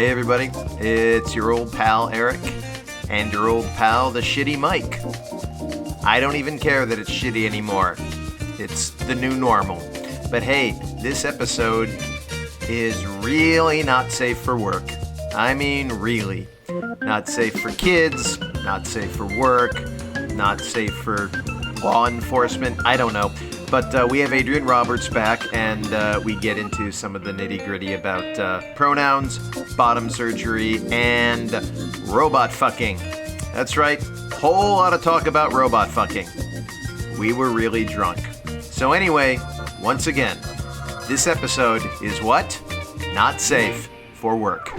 Hey everybody, it's your old pal Eric and your old pal the shitty Mike. I don't even care that it's shitty anymore. It's the new normal. But hey, this episode is really not safe for work. I mean, really. Not safe for kids, not safe for work, not safe for law enforcement, I don't know. But we have Adrian Roberts back, and we get into some of the nitty-gritty about pronouns, bottom surgery, and robot fucking. That's right, whole lot of talk about robot fucking. We were really drunk. So anyway, once again, this episode is what? Not safe for work.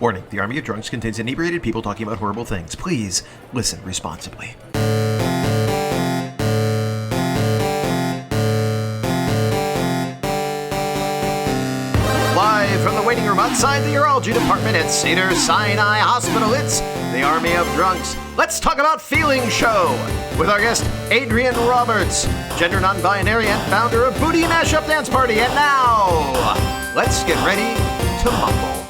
Warning, the Army of Drunks contains inebriated people talking about horrible things. Please listen responsibly. Live from the waiting room outside the urology department at Cedar Sinai Hospital, it's the Army of Drunks. Let's talk about Feeling Show with our guest Adrian Roberts, gender non-binary and founder of Booty Mashup Dance Party. And now, let's get ready to mumble.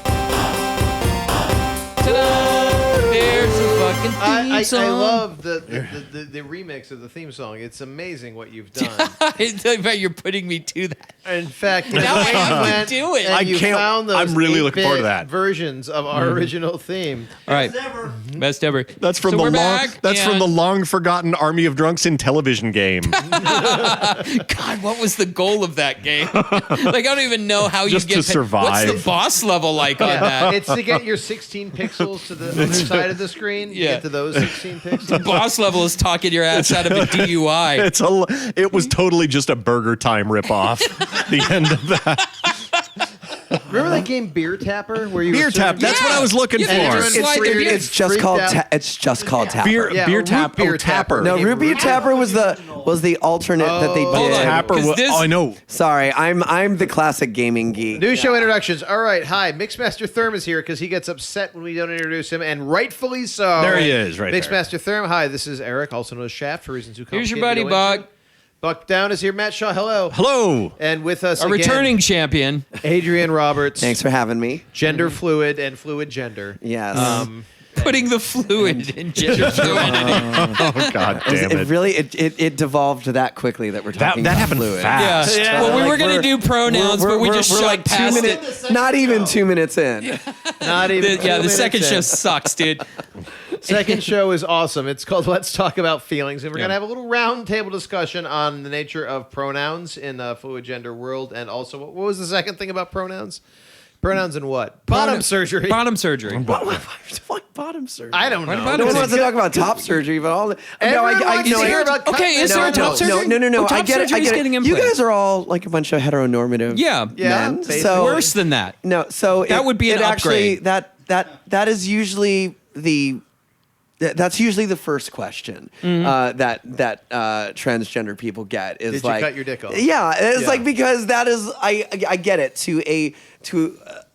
Ta-da! There's a fucking theme song. I love the remix of the theme song. It's amazing what you've done. I bet you're putting me to that. In fact, Now I have to do it. And you found those I'm really looking forward to that. versions of our original theme. All right. Best ever. That's from we're the long. back, That's from and- the long forgotten Army of Drunks in television game. God, what was the goal of that game? Like, I don't even know how Just you get to survive. What's the boss level like on that? It's to get your 16 pixels to the other side of the screen. Yeah. Get to those 16 pixels. The boss level is talking your ass out of a DUI. It was totally just a Burger Time ripoff. The end of that. Remember that game Beer Tapper? Where you Beer were Tap. serving- That's what I was looking Yeah, for. you just slide the beer. It's just Freaked called out. it's just called Tapper. Beer Yeah, beer root tap. beer Oh, Tapper. No, Hey, Root Beer root Tapper was the alternate that they Hold did. on. Tapper. 'Cause this- I know. Sorry, I'm the classic gaming geek. New show introductions. All right, hi. Mixmaster Therm is here because he gets upset when we don't introduce him, and rightfully so. There he is, right there. Mixmaster Therm, hi. This is Eric, also known as Shaft, for reasons too Here's your complicated buddy, to go into. Buck. Buck Down is here. Matt Shaw, hello. Hello. And with us A again, returning champion. Adrian Roberts. Thanks for having me. Gender fluid and fluid gender. Yes. Putting the fluid in gender fluidity. Oh God damn it it. really it devolved that quickly that we're talking That about happened fluid. fast. Yeah. Well, we were going to do pronouns, but we just we're shot like 2 past minutes, it. not even 2 minutes in. Not even. The second show sucks, dude. Second show is awesome. It's called Let's Talk About Feelings, and we're Yeah. going to have a little round table discussion on the nature of pronouns in the fluid gender world, and also what was the second thing about pronouns? Pronouns and what? Bottom surgery. Bottom surgery. What bottom surgery? I don't know. What about No one it? wants to talk about top surgery, but all the Everyone wants to know. hear about Okay, is there a top surgery? No. Oh, top I get it. I surgery's get getting it. You implants. guys are all like a bunch of heteronormative Yeah. Yeah, men. basically. So Worse than that. no, so That would be an actually upgrade. that is usually that's usually the first question that transgender people get is Did you like, cut your dick off? Yeah, it's Yeah. like because that is I get it to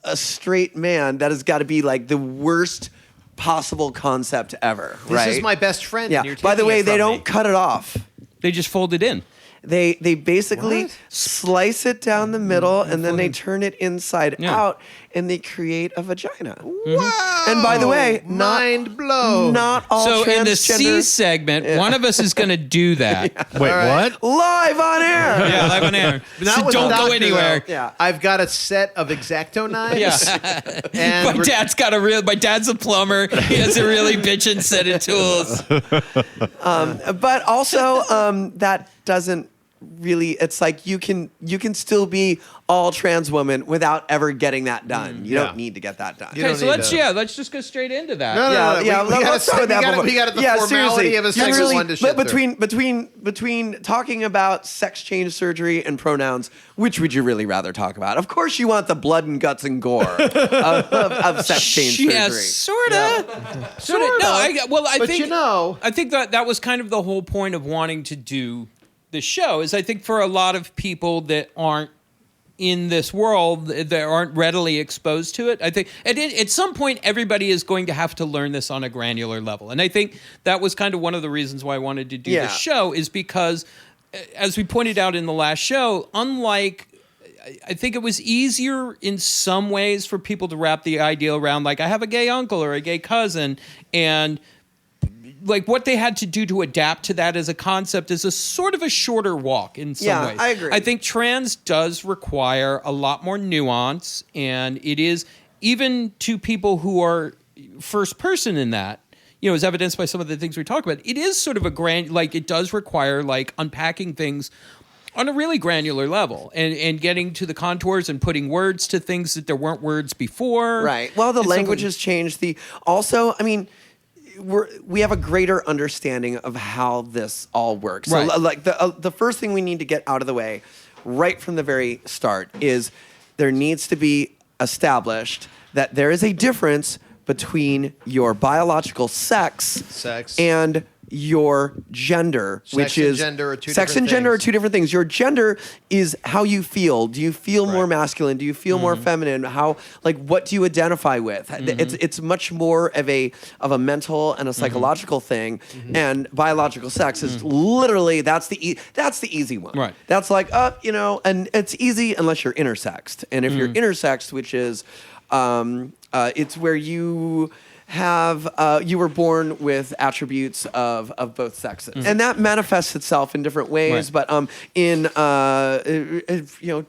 a straight man that has got to be like the worst possible concept ever. This right? is my best friend. Yeah. And you're By the taking way, it they from don't me. cut it off. They just fold it in. They basically What? slice it down the middle and then they turn it inside Yeah. out and they create a vagina. Wow. And by the way, mind blown. Not all So in the C transgender segment, one of us is going to do that. Wait, All right. what? live on air. Yeah, live on air. Not So with don't the go doctor, anywhere. though. Yeah. I've got a set of X-Acto knives. Yeah. And My dad's a plumber. He has a really bitchin' set of tools. But also that doesn't really it's like you can still be all trans woman without ever getting that done. You Yeah. don't need to get that done. You Okay, don't so need let's just go straight into that. No, Yeah, let's start with that. We got the formality seriously. of a You sex really- one to but shit through. between talking about sex change surgery and pronouns, which would you really rather talk about? Of course, you want the blood and guts and gore of sex change Yeah, surgery. sorta. No, I But think you know- I think that was kind of the whole point of wanting to do the show. Is I think for a lot of people that aren't in this world, that aren't readily exposed to it, I think at some point everybody is going to have to learn this on a granular level, and I think that was kind of one of the reasons why I wanted to do Yeah. the show is because, as we pointed out in the last show, unlike I think it was easier in some ways for people to wrap the idea around, like, I have a gay uncle or a gay cousin, and like what they had to do to adapt to that as a concept is a sort of a shorter walk in some ways. I agree. I think trans does require a lot more nuance, and it is, even to people who are first person in that, as evidenced by some of the things we talk about, it is sort of it does require like unpacking things on a really granular level and getting to the contours and putting words to things that there weren't words before. Right. Well, the language has changed. We have a greater understanding of how this all works. Right. So, like the first thing we need to get out of the way, right from the very start, is there needs to be established that there is a difference between your biological sex and your gender, which is sex and gender are two different things. Your gender is how you feel. Do you feel more masculine? Do you feel more feminine? What do you identify with? It's much more of a mental and a psychological thing. And biological sex is literally that's the easy one. Right. That's like and it's easy unless you're intersexed. And if you're intersexed, which is it's where you have you were born with attributes of both sexes, and that manifests itself in different ways. Right. But in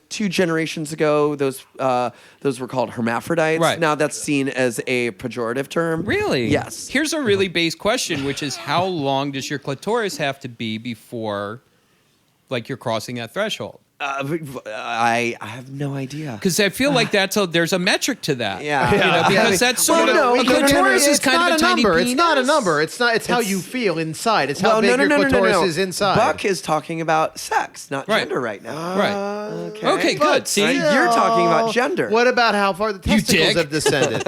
2 generations ago, those were called hermaphrodites. Right. Now that's seen as a pejorative term. Really? Yes. Here's a really base question, which is how long does your clitoris have to be before, like, you're crossing that threshold? I have no idea. Because I feel like there's a metric to that. Yeah. Because that's sort of a clitoris is kind of a tiny penis. It's not a number. It's how you feel inside. It's how big your clitoris is inside. Buck is talking about sex, not gender right now. Right. Okay, good. See? You're talking about gender. What about how far the testicles dick. have descended?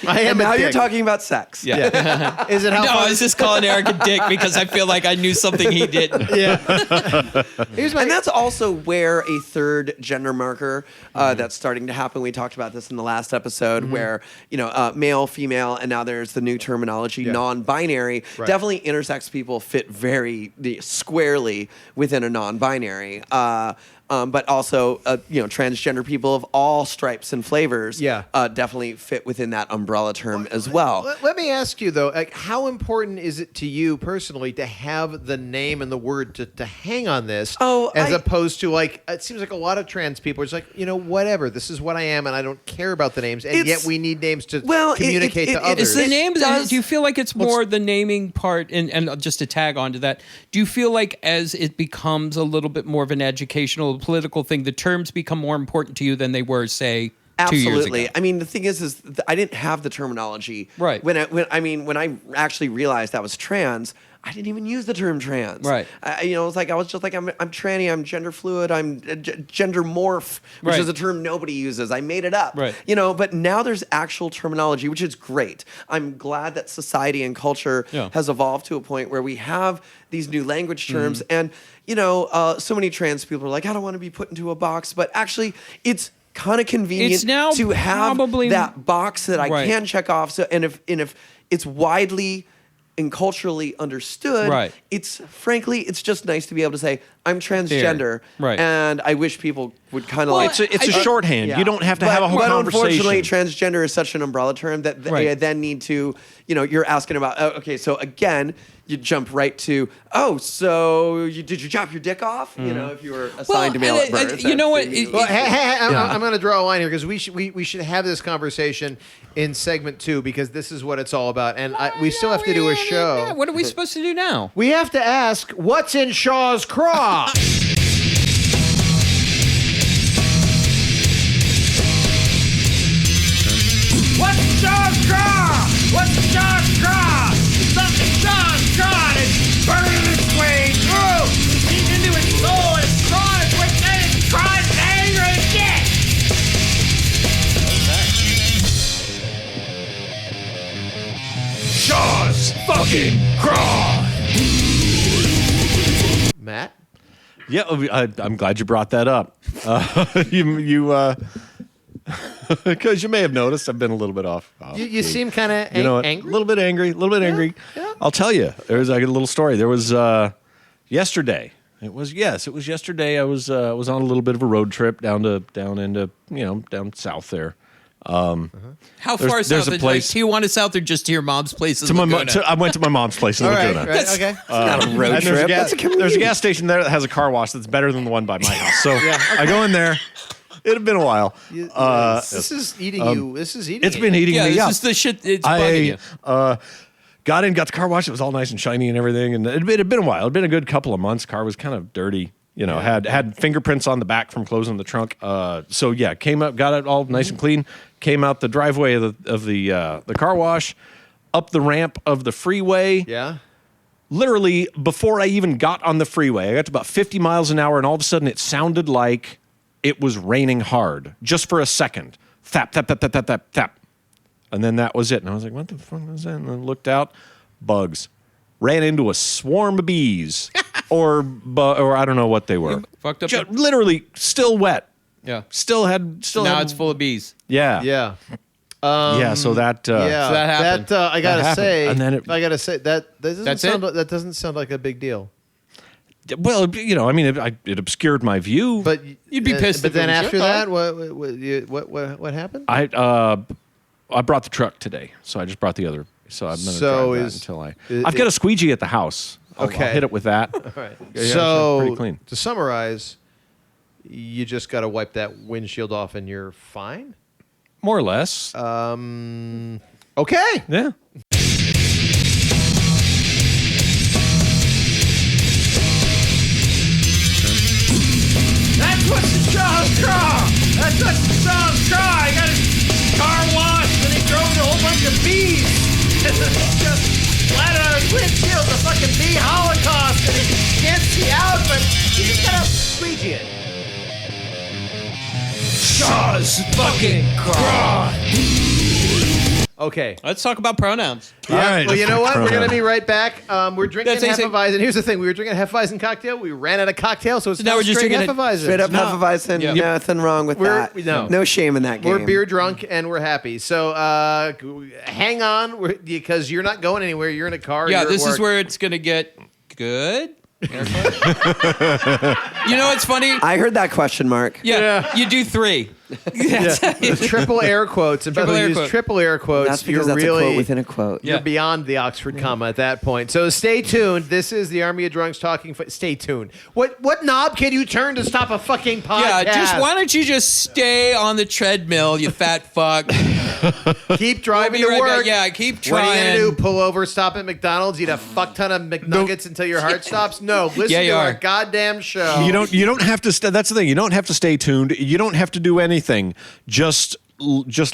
I am And now a dick. you're talking about sex. Yeah. Is it how No, far? I was just calling Eric a dick because I feel like I knew something he didn't. And that's also where a third gender marker that's starting to happen. We talked about this in the last episode, where male, female, and now there's the new terminology, non-binary. Right. Definitely, intersex people fit very squarely within a non-binary. But also, transgender people of all stripes and flavors definitely fit within that umbrella term as well. Let me ask you, though, how important is it to you personally to have the name and the word to hang on this, as opposed to, like, it seems like a lot of trans people are just like, whatever, this is what I am, and I don't care about the names, and yet we need names to communicate to others. Is the name, do you feel like it's more the naming part, and just to tag onto that, do you feel like as it becomes a little bit more of an educational, political thing, the terms become more important to you than they were, say, 2 years ago? Absolutely. I mean, the thing is I didn't have the terminology. Right. When I actually realized I was trans, I didn't even use the term trans. Right. It's like I was just like I'm tranny, I'm gender fluid, I'm gender morph, which is a term nobody uses. I made it up. Right. But now there's actual terminology, which is great. I'm glad that society and culture has evolved to a point where we have these new language terms, and so many trans people are like, I don't want to be put into a box, but actually, it's kind of convenient It's now to have probably- that box that I Right. can check off. So, and if it's widely and culturally understood, Right. it's just nice to be able to say I'm transgender, Right. and I wish people would kind of like. It's a shorthand. Yeah. You don't have to have a whole but conversation. unfortunately, transgender is such an umbrella term that they Right. then need to, you're asking about, okay, so again, you jump right to, so did you chop your dick off? If you were assigned to male at birth. you know what? Well, I'm going to draw a line here because we should have this conversation in segment 2 because this is what it's all about, and we still have to do a show. Yeah, what are we supposed to do now? We have to ask, what's in Shaw's craw? What's Shaw's craw? What's Shaw's craw? Something Shaw's craw is burning its way through. It's eating into its soul. It's crawling its way through. It's crying angry as shit. Shaw's fucking craw. Matt? Yeah, I'm glad you brought that up. Because you may have noticed I've been a little bit off. You seem kind of angry. A little bit angry. Yeah. I'll tell you. There's a little story. There was yesterday. It was yesterday. I was on a little bit of a road trip down south there. How far there's south? a place- Tijuana south or just to your mom's place? I went to my mom's place in All right, Laguna. right, okay. Not a road And trip. That's a commute. there's a gas station there that has a car wash that's better than the one by my house. So I go in there. It had been a while. This is eating you. This is eating. It's been eating Yeah, me this up. is the shit. It's bugging you. Got in, got the car washed. It was all nice and shiny and everything. And it had been a while. It had been a good couple of months. Car was kind of dirty. Had fingerprints on the back from closing the trunk. Came up, got it all nice and clean. Came out the driveway of the car wash, up the ramp of the freeway. Yeah. Literally before I even got on the freeway, I got to about 50 miles an hour, and all of a sudden it sounded like it was raining hard, just for a second. Thap, thap, thap, thap, thap, thap, thap. And then that was it. And I was like, what the fuck was that? And I looked out, bugs. Ran into a swarm of bees, or I don't know what they were. Fucked up. Literally still wet. Yeah. Still Now had. it's full of bees. Yeah. Yeah. So that. Yeah, So that happened. I gotta happened. say, And then that doesn't That's sound it? that doesn't sound like a big deal. Well, it obscured my view. But You'd be pissed But if it then was after your that, car. what happened? I brought the truck today, so I just brought the other. So I'm gonna So drive that is- until I. is- I've got a squeegee at the house. I'll Okay. hit it with that. All right. Yeah, it's So pretty clean. to summarize, you just got to wipe that windshield off, and you're fine. More or less. Okay. Yeah. That's what the Shaw's car. That's what the Shaw's car. He got his car washed and he drove a whole bunch of bees. Just splattered on his windshield, the fucking bee holocaust, and he can't see out, but he just gotta squeegee it. Shaw's fucking car. Okay. Let's talk about pronouns. All right. Well, you know what? We're Pronoun. going to be right back. We're drinking That's easy. Hefeweizen. Here's the thing. We were drinking a Hefeweizen cocktail. We ran out of cocktail, so it's now now we're just straight drinking Hefeweizen. Straight up Hefeweizen. Yeah. Nothing wrong with that. no. shame in that game. We're beer drunk and we're happy. So hang on because you're not going anywhere. You're in a car. Yeah, you're at this is work. where it's going to get good. You know what's funny? I heard that question mark. Yeah, you do three. The triple air quotes. And by the Triple way, air use quote. triple air quotes. That's because you're that's really a quote within a quote. Yeah. You're beyond the Oxford comma at that point. So stay tuned. This is the Army of Drunks talking. Stay tuned. What knob can you turn to stop a fucking podcast? Yeah, why don't you just stay on the treadmill, you fat fuck? keep driving We'll to be right work. back. Yeah, keep What are you trying. gonna do? Pull over, stop at McDonald's, eat a fuck ton of McNuggets until your heart stops? No, listen Yeah, to you our are. goddamn show. You don't have to. That's the thing. You don't have to stay tuned. You don't have to do anything. Just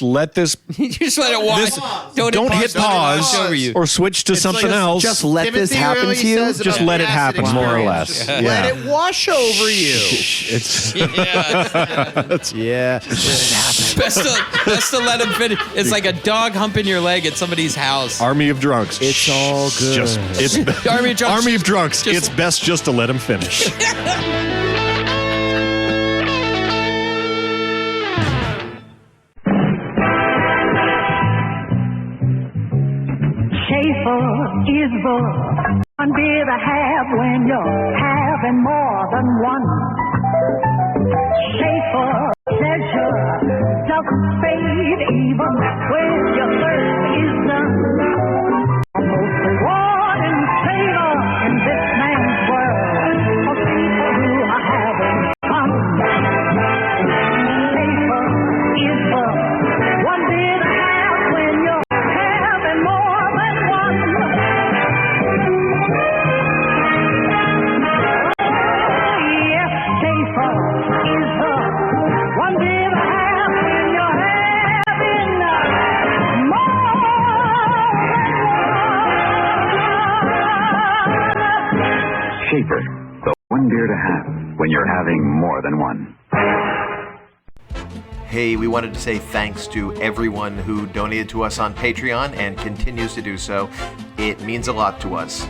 let this. You just let it watch. Don't hit pause Over you. or switch to something else. Just let this Timothy happen really to you. says Just about let the it acid happen, more or experience. less. Just Yeah. let it wash over you. It's Yeah. Best to let him finish. It's like a dog humping your leg at somebody's house. Army of Drunks. It's all good. It's Army of Drunks. Army of Drunks. Just- It's best just to let him finish. Schaefer is the one beer to have when you're having more than one. Schaefer pleasure doesn't fade even when your thirst is done. The most rewarding flavor in this man's world for people who are having fun. Schaefer is the one beer to have when you're having more than one. Yes, Schaefer is the one beer to have when you're having more than one. Schaefer, the one beer to have when you're having more than one. Hey, we wanted to say thanks to everyone who donated to us on Patreon and continues to do so. It means a lot to us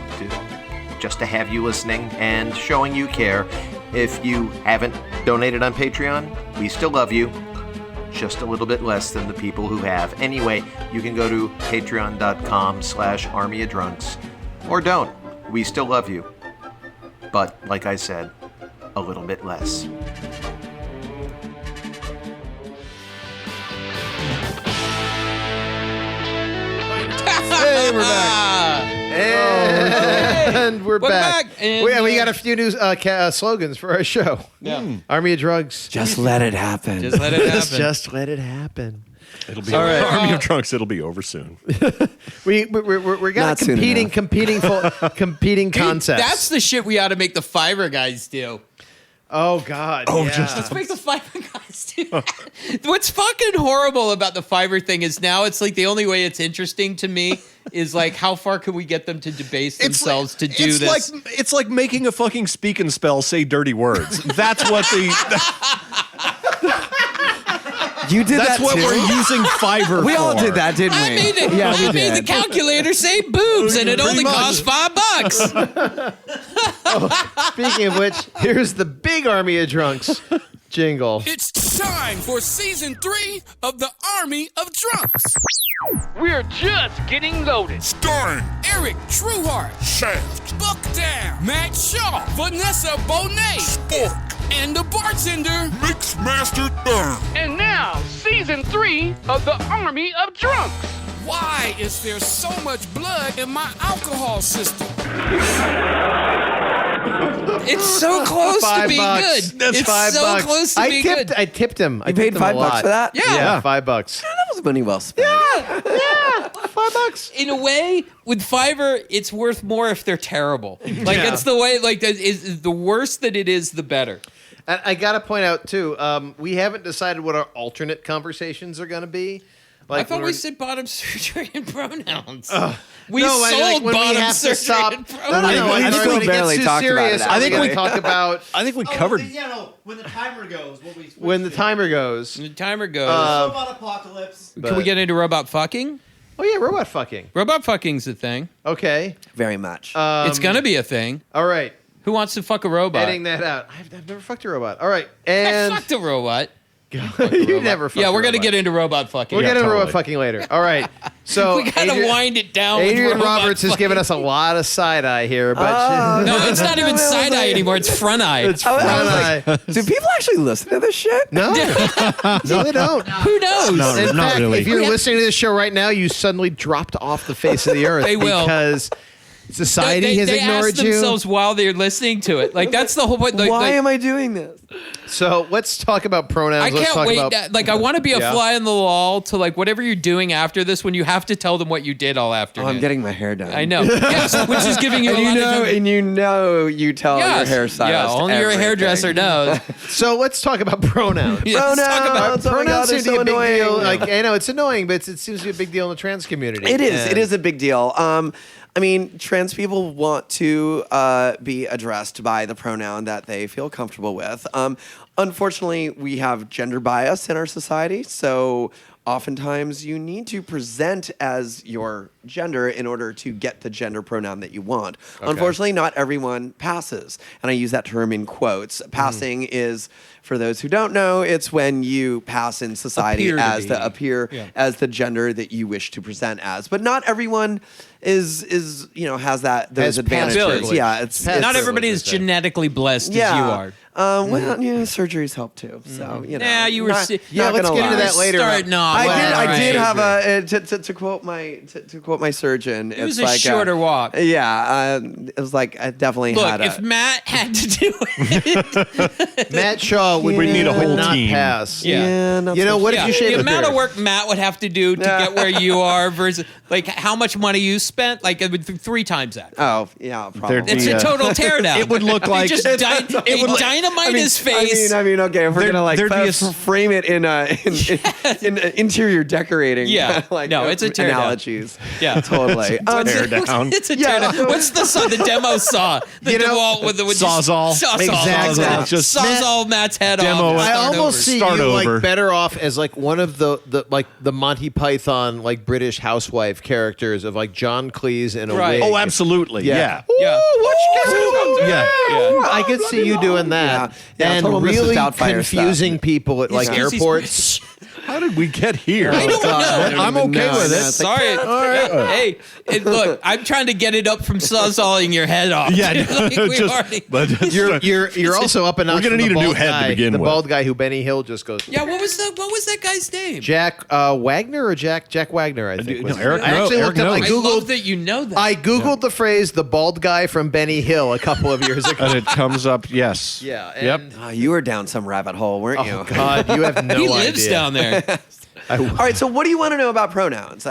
just to have you listening and showing you care. If you haven't donated on Patreon, we still love you. Just a little bit less than the people who have. Anyway, you can go to patreon.com/armyofdrunks or don't. We still love you. but like I said, a little bit less. Hey, we're back. And we're back. And, we got a few new slogans for our show. Yeah. Army of Drugs. Just let it happen. Just let it happen. Just let it happen. It'll be All right. Army of Drunks. It'll be over soon. We got Not soon competing concepts. That's the shit we ought to make the Fiverr guys do. Oh God. Oh, yeah. just- Let's make the Fiverr guys do that. What's fucking horrible about the Fiverr thing is now it's like the only way it's interesting to me is like how far can we get them to debase themselves to do this? It's like making a fucking speak and spell say dirty words. That's what You did that's that what too? we're using Fiverr We for. all did that, didn't we? I made it. Yeah, we I made the did. calculator say boobs, and it only cost $5. Speaking of which, here's the big Army of Drunks jingle. It's time for season 3 of the Army of Drunks. We're just getting loaded. Starring Eric Trueheart, Shaft, Buck Down, Matt Shaw, Vanessa Bonet, Spork, and the bartender, Mixmaster Thurm. And now, season 3 of the Army of Drunks. Why is there so much blood in my alcohol system? It's so close to being $5. good. That's It's $5. so close to being good. I tipped him. I You paid tipped him a $5 lot. for that? Yeah, $5. That was money well spent. Yeah, $5. In a way, with Fiverr, it's worth more if they're terrible. Like it's the way. Like is the worse that it is, the better. And I got to point out too, we haven't decided what our alternate conversations are going to be. Like I thought when we we're- said bottom surgery and pronouns. We No, I- sold like when we bottom have to surgery stop. and No, pronouns. no, we I still think when it barely gets too talked about serious, it. I think we we- talk about I think we covered. when the timer goes, what we when the timer goes. The timer goes. Robot apocalypse. Can we get into robot fucking? Oh yeah, robot fucking. Robot fucking's a thing. Okay. Very much. It's gonna be a thing. All right. Who wants to fuck a robot? Editing that out. I've never fucked a robot. All right. I And fucked a robot. you never fucked Yeah, a we're gonna robot. get into robot fucking. We'll get into totally. robot fucking later. All right. So we gotta Adrian- wind it down. with Adrian robot Roberts has fucking. given us a lot of side eye here, but No, it's not even side eye anymore. It's front eye. it's I was front eye. Do people actually listen to this shit? No, no, they don't. Who knows? In Not fact, really. if you're listening to this show right now, you suddenly dropped off the face of the earth. They will. Because society has they ignored ask you. themselves while they're listening to it. Like that's the whole point. Like, Why am I doing this? So let's talk about pronouns. I Let's can't talk wait. about Like I want to be a Yeah. fly on the wall to like whatever you're doing after this. When you have to tell them what you did all Oh, afternoon. I'm getting my hair done. I know. Yes, which is giving you And a you lot know, of. you tell your hairstylist. Yeah, only your everything. hairdresser knows. So let's talk about pronouns. Yeah, let's talk about Pronouns. Oh my God, Pronouns they're seem to be so a big deal. annoying. Like I know it's annoying, but it seems to be a big deal in the trans community. It is. And- It is a big deal. I mean, trans people want to be addressed by the pronoun that they feel comfortable with. Unfortunately, we have gender bias in our society, so oftentimes you need to present as your gender in order to get the gender pronoun that you want. Unfortunately, not everyone passes, and I use that term in quotes. Passing is, for those who don't know, it's when you pass in society Appear to as be. as the gender that you wish to present as. But not everyone is has that those Has advantages. past privilege. Yeah, it's Past Not privilege, everybody is I say. genetically blessed yeah. as you are. Well, surgeries help too. So Nah, you were. Yeah, let's get into that later. Starting off. I did Right. have a to quote my surgeon. It was it's a like shorter walk. Yeah, it was like I definitely Look, had. if Matt had to do it, Matt Shaw would We need a would whole not team. pass. Yeah. not You know so what? sure. If you shave the a amount of beard. work Matt would have to do to get where you are versus like how much money you spent, like it would be 3 times that. Oh yeah, probably. There'd It's be a total teardown. It would look They like just dynamite his face. I mean, okay, if we're gonna like there'd be a frame it in interior decorating. Yeah. like No, it's a teardown. analogies. Yeah. totally. Tear down. It's a Yeah. teardown. What's the saw? The demo saw. The You know- DeWalt with the Sawzall. Exactly. Sawzall. Just Sawzall Matt's head Demo off. it. I Start almost over. see Start you over. like better off as like one of the Monty Python like British housewife characters of like John Cleese in a Right. wig. Oh, absolutely. Yeah. Yeah. Ooh, what you guys doing? Yeah. I could see you doing that Yeah, and total Mrs. really Doubtfire confusing people at like Excuse me, airports. How did we get here? I don't know. I'm okay with it. Sorry. Hey, look, I'm trying to get it up from sawzalling your head off. Yeah, Like You're also up a notch. We're gonna from need the a new bald head to guy, begin the with. bald guy who Benny Hill just goes. Yeah, what was that guy's name? Jack Wagner or Jack Wagner? I think. No, was Eric. I actually Eric looked up. I knows. I googled. love that you know that. I googled the phrase "the bald guy from Benny Hill" a couple of years ago. And it comes up, yes. Yeah. Yep. And, Oh, you were down some rabbit hole, weren't you? oh God, you have no he idea. lives down there. All right, so what do you want to know about pronouns? To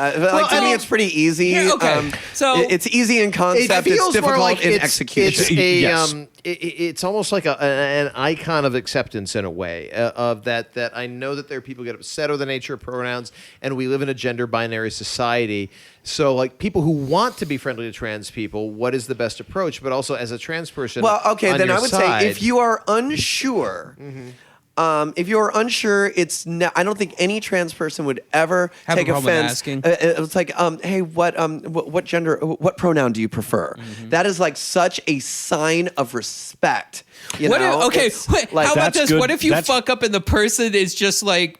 me, it's pretty easy. Yeah, okay. So- it's easy in It concept. It's feels more difficult like in it's execution. a Yes. it's almost like an icon of acceptance in a way of that I know that there are people who get upset over the nature of pronouns, and we live in a gender binary society. So like people who want to be friendly to trans people, what is the best approach? But also as a trans person, Well, okay, on then your I would side, say if you are unsure. If you're unsure, I don't think any trans person would ever Have a take problem with offense. asking. It's like, hey, what gender, what pronoun do you prefer? That is like such a sign of respect. You know? Okay, It's wait, like, how about that's this? good. What if you That's- fuck up and the person is just like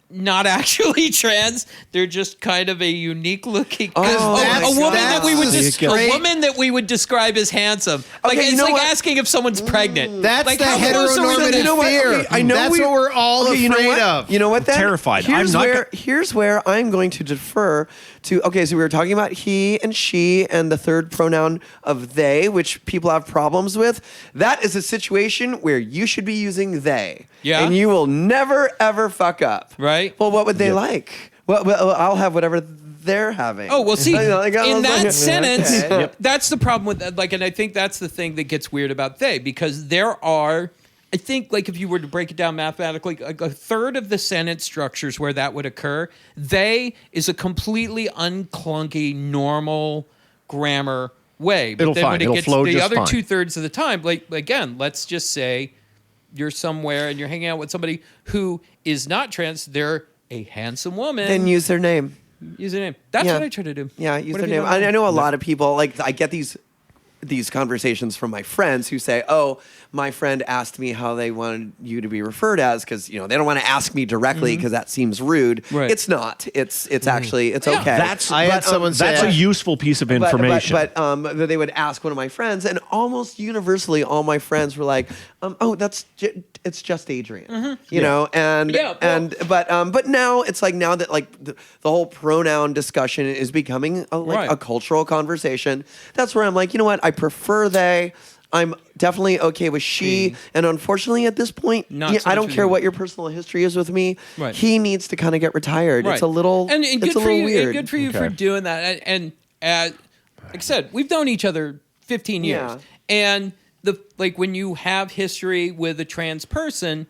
not actually trans? They're just kind of a unique looking. Oh, a woman that we would that's a woman that we would describe as handsome. Like Okay, you it's know like what? asking if someone's pregnant. that's like the how close are we to heteronormative the- You know what? fear. Okay, I know that's what we're all you know afraid what? of. You know what? Then Terrified. Here's I'm not where here's where I'm going to defer to. Okay, so we were talking about he and she, and the third pronoun of they, which people have problems with. That is a situation where you should be using they. Yeah. And you will never ever fuck up. Right. Well, what would they like? Well, I'll have whatever they're having. Oh well, see, You know, like, in that sentence, okay. that's the problem with that. Like, and I think that's the thing that gets weird about they, because there are, I think, like if you were to break it down mathematically, like a third of the sentence structures where that would occur, they is a completely unclunky, normal grammar way. But It'll then fine. when it It'll gets flow the just other fine. 2/3 of the time, like again, let's just say you're somewhere and you're hanging out with somebody who is not trans, they're a handsome woman. Then use their name. Use their name. That's Yeah. what I try to do. Yeah, use What their have you name. done? I know a lot of people, like I get these conversations from my friends who say, oh, my friend asked me how they wanted you to be referred as, because they don't want to ask me directly because that seems rude. Right. It's not. It's actually okay. That's I had someone say that's a useful piece of information. But they would ask one of my friends, and almost universally, all my friends were like, "Oh, it's just Adrian," you know. And Yeah, well- but now it's like that like the whole pronoun discussion is becoming Right. a cultural conversation. That's where I'm like, you know what? I prefer they. I'm definitely okay with she, and unfortunately, at this point, Not so I much don't with care you. what your personal history is with me. Right. He needs to kind of get retired. Right. It's a little, and it's good a for little you. weird. And good for you for Okay. doing that. And like I said, we've known each other 15 years, Yeah. and when you have history with a trans person,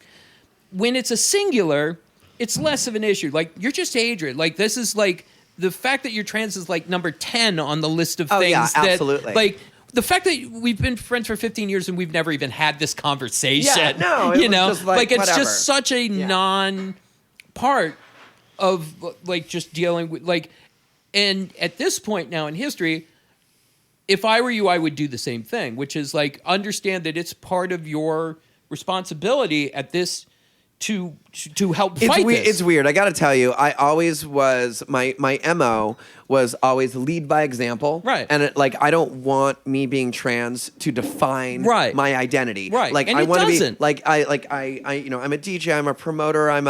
when it's a singular, it's less of an issue. Like you're just Adrian. Like this is like the fact that you're trans is like number 10 on the list of Oh, things. yeah, that, absolutely. Like. The fact that we've been friends for 15 years and we've never even had this conversation, Yeah, no, it you was know, just like, it's whatever. just such a non-part of like just dealing with like, and at this point now in history, if I were you, I would do the same thing, which is like understand that it's part of your responsibility at this to help fight this. It's weird. I got to tell you, I always was my MO was always lead by example. Right. And I don't want me being trans to define Right. my identity. Right. Like And I it want to be doesn't. like I'm a DJ. I'm a promoter. I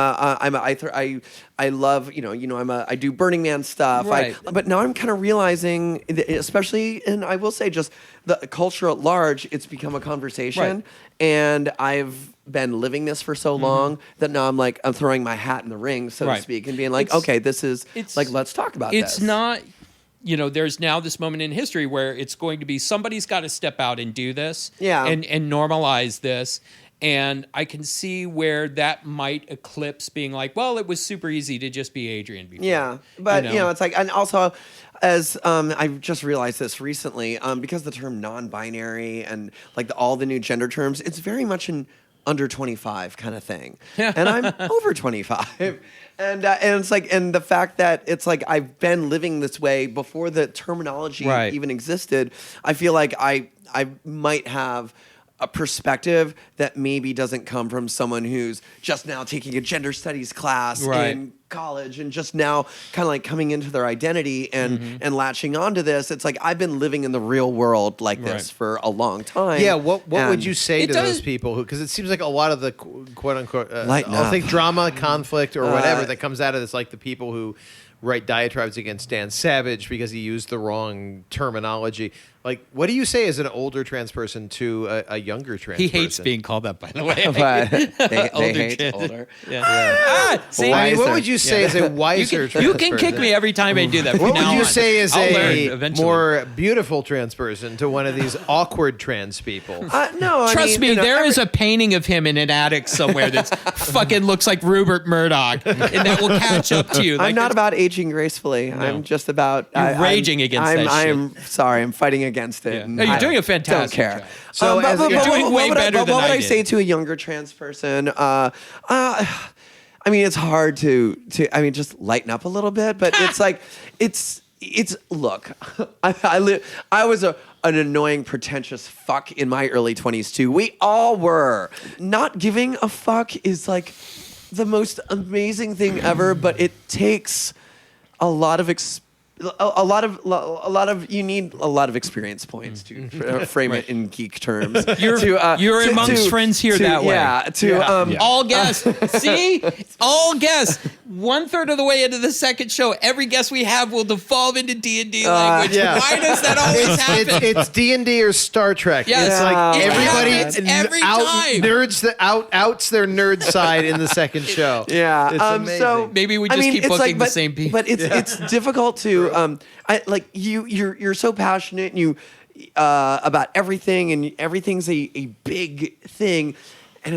love I do Burning Man stuff. Right. But now I'm kind of realizing, especially, and I will say, just the culture at large, it's become a conversation, Right. and I've been living this for so long that now I'm throwing my hat in the ring, so Right. to speak, and being like, It's- okay, this is it's- like, let's talk about this. It's not, there's now this moment in history where it's going to be somebody's got to step out and do this, Yeah. and normalize this. And I can see where that might eclipse being like, well, it was super easy to just be Adrian before. Yeah, but You know? it's like, and also, as I've just realized this recently, because the term non-binary and like all the new gender terms, it's very much an under 25 kind of thing, and I'm over 25, and it's like, and the fact that it's like I've been living this way before the terminology Right. even existed, I feel like I might have a perspective that maybe doesn't come from someone who's just now taking a gender studies class in college and just now kind of like coming into their identity and latching onto this. It's like I've been living in the real world like this for a long time. Yeah, what would you say to those people who, because it seems like a lot of the quote unquote I'll think drama, conflict, or whatever that comes out of this, like the people who write diatribes against Dan Savage because he used the wrong terminology. Like, what do you say as an older trans person to a younger trans person? He hates being called that, by the way. But they hate older. See, I mean, what would you say as a wiser trans You can person? kick me every time I do that. What would you say as a eventually. more beautiful trans person to one of these awkward trans people? No, Trust me, there is a painting of him in an attic somewhere that's fucking looks like Rupert Murdoch, and that will catch up to you. I'm not about aging gracefully. No. I'm just about raging against that shit. I'm sorry. I'm fighting against it. Yeah. No, you're doing a fantastic Don't care. job. So you're doing way better than What would I did. say to a younger trans person? I mean, it's hard to I mean, just lighten up a little bit, but it's like it's look, I was an annoying, pretentious fuck in my early 20s too. We all were. Not giving a fuck is like the most amazing thing ever, but it takes a lot of you need a lot of experience points to frame it in geek terms. You're amongst friends here that way. Yeah. All guests. See? All guests. 1/3 of the way into the second show, every guest we have will devolve into D&D language. Why does that always happen? It's D&D or Star Trek. Yes. It's like It everybody happens every time. outs their nerd side in the second show. Yeah. It's amazing. So maybe we just keep it's booking the same people. But it's difficult to you're so passionate and you about everything, and everything's a big thing, and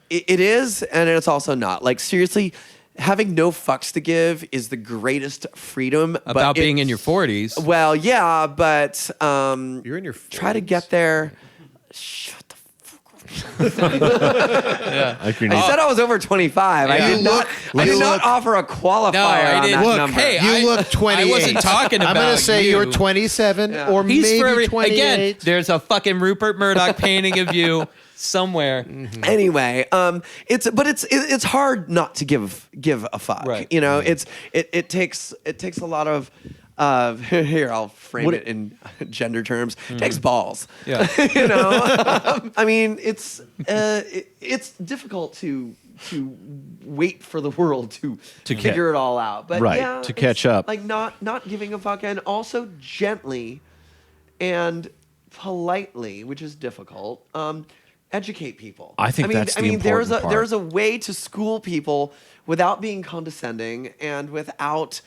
it is, and it's also not. Like, seriously, having no fucks to give is the greatest freedom. About being in your 40s. Well, yeah, but you're in your 40s. Try to get there. Shut the fuck up. I said I was over 25. Yeah. I did not offer a qualifier I on didn't. that Look, number. hey, You look 28. I wasn't talking about I'm going to say you. you're 27 or He's maybe for every, 28. again, there's a fucking Rupert Murdoch painting of you somewhere. Anyway, it's hard not to give a fuck. Right. You know, it takes a lot of here, I'll frame it in gender terms. It takes balls. Yeah. You know, I mean, it's difficult to wait for the world to figure it all out, but yeah, to catch up. Like not giving a fuck, and also gently and politely, which is difficult. Educate people. I think that's the important part. There's a way to school people without being condescending and without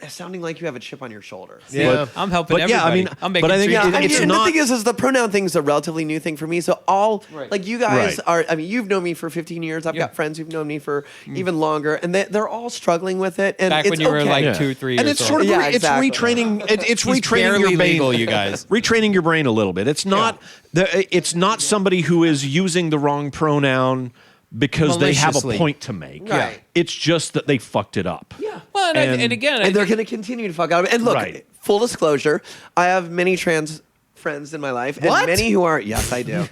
sounding like you have a chip on your shoulder. Yeah. I'm helping But everybody. yeah, I mean, I'm making but I think treats. it's and not. the thing is the pronoun thing is a relatively new thing for me. So like you guys are. I mean, you've known me for 15 years. I've got friends who've known me for even longer, and they're all struggling with it. And Back it's when you were okay. like 2, 3 years And it's old. sort of Yeah, exactly. it's retraining. It's He's retraining barely your brain. legal, you guys. Retraining your brain a little bit. It's not. It's not somebody who is using the wrong pronoun because they have a Maliciously. point to make. Right. It's just that they fucked it up. Yeah. Well, and again, And they're going to continue to fuck out of it. And look, Right. full disclosure, I have many trans friends in my life, and many who are yes, I do,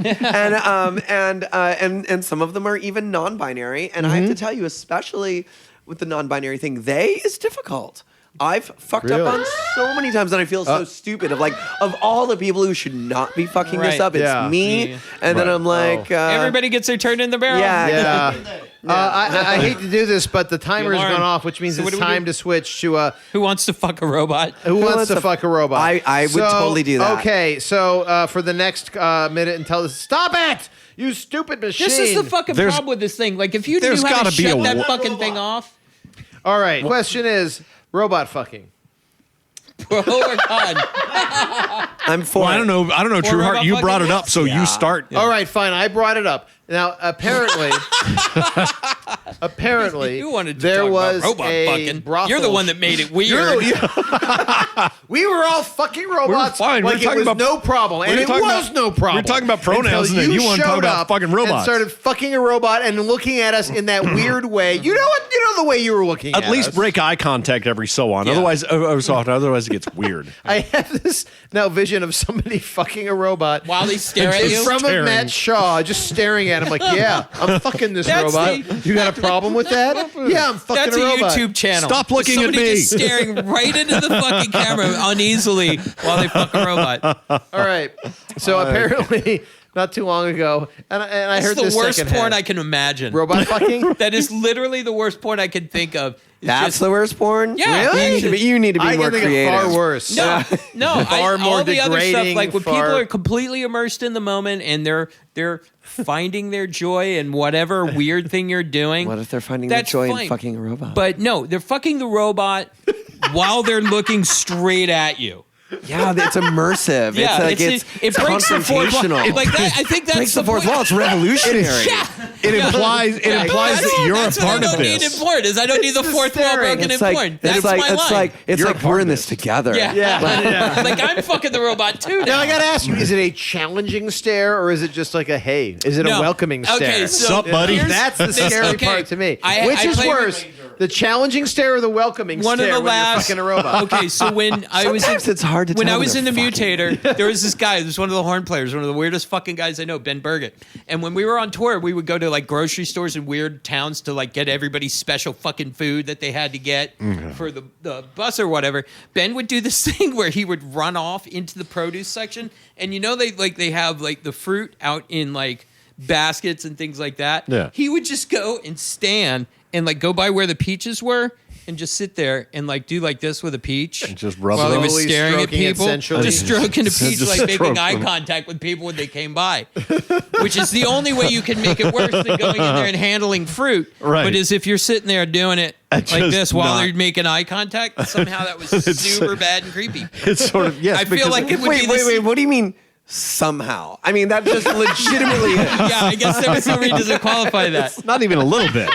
and some of them are even non-binary. And I have to tell you, especially with the non-binary thing, is difficult. I've fucked up on so many times, and I feel so stupid. Of all the people who should not be fucking this up, it's me. And then I'm like, everybody gets their turn in the barrel. Yeah. I hate to do this, but the timer's Lauren. gone off, which means So what it's do we time do? to switch to Who wants to fuck a robot? Who wants to fuck a robot? I would totally do that. Okay, so for the next minute until this, stop it, you stupid machine. This is the fucking problem with this thing. Like, if you knew there's how to gotta be shut a that wa- fucking thing off, All right, question is robot fucking. pro or con? I'm for. Well, I don't know, True robot Heart. You brought fucking? it up, so you start. All right, fine. I brought it up. Now, apparently, You wanted to there talk was about robot a fucking. brothel. You're the one that made it weird. We were all fucking robots. fine. Like We're talking it was about- no problem, and we're it talking was about- no problem. we're talking about pronouns, Until and then you wanna talk showed about up fucking robots. and started fucking a robot and looking at us in that weird way. You know what? You know love the way you were looking at At least us. break eye contact every so on. Yeah. Otherwise it gets weird. I have this now vision of somebody fucking a robot While they stare at in you. front of Staring. Matt Shaw, just staring at him like, yeah, I'm fucking this That's robot. You got a problem with that? Yeah, I'm fucking That's a a robot. YouTube channel. Stop looking at Somebody me. just staring right into the fucking camera uneasily while they fuck a robot. All right. So apparently, not too long ago, and I heard It's this the worst secondhand. porn I can imagine. Robot fucking? That is literally the worst porn I can think of. It's That's just- the worst porn? Yeah. Really? You need to be I more can think creative. of far worse. No, Far more all the other stuff, degrading, like when far- people are completely immersed in the moment and they're finding their joy in whatever weird thing you're doing. What if they're finding their That's joy fine. in fucking a robot? But no, they're fucking the robot while they're looking straight at you. yeah, it's immersive. Yeah, it's it breaks the fourth wall. confrontational. Like that, I think that's breaks the fourth point. wall. It's revolutionary. Yeah. It implies that you're a That's what part I of don't need in this. porn. Is I don't need the fourth wall staring. broken in It's like porn. That's my line. it's You're a like part we're of in this this. together. Yeah. Like I'm fucking the robot too Now now. I gotta ask you: is it a challenging stare or is it just like a hey? Is it a No. welcoming stare? Okay, so Sup, buddy? here's- That's the scary okay. part to me. I Which is play with- worse, the challenging stare or the welcoming One of stare the when you're last. fucking a robot? Okay, so when I was Sometimes it's hard to when tell I when was in the they're fucking. Mutator, there was this guy. There was one of the horn players, one of the weirdest fucking guys I know, Ben Burgett. And when we were on tour, we would go to like grocery stores in weird towns to like get everybody's special fucking food that they had to get for the bus or whatever. Ben would do this thing where he would run off into the produce section, and you know they have like the fruit out in like baskets and things like that. Yeah. He would just go and stand and like go by where the peaches were and just sit there and like do like this with a peach And just rub while it he up. was Slowly staring at stroking it people, sensually. just stroking a peach, Just like making stroke eye them. contact with people when they came by, which is the only way you can make it worse than going in there and handling fruit. Right. But is if you're sitting there doing it like just this while not- they're making eye contact, somehow that was super bad and creepy. It's sort of yes. I feel because- like it would be Wait. What do you mean somehow? I mean, that just legitimately is. Yeah, I guess there was no reason to qualify that. not even a little bit.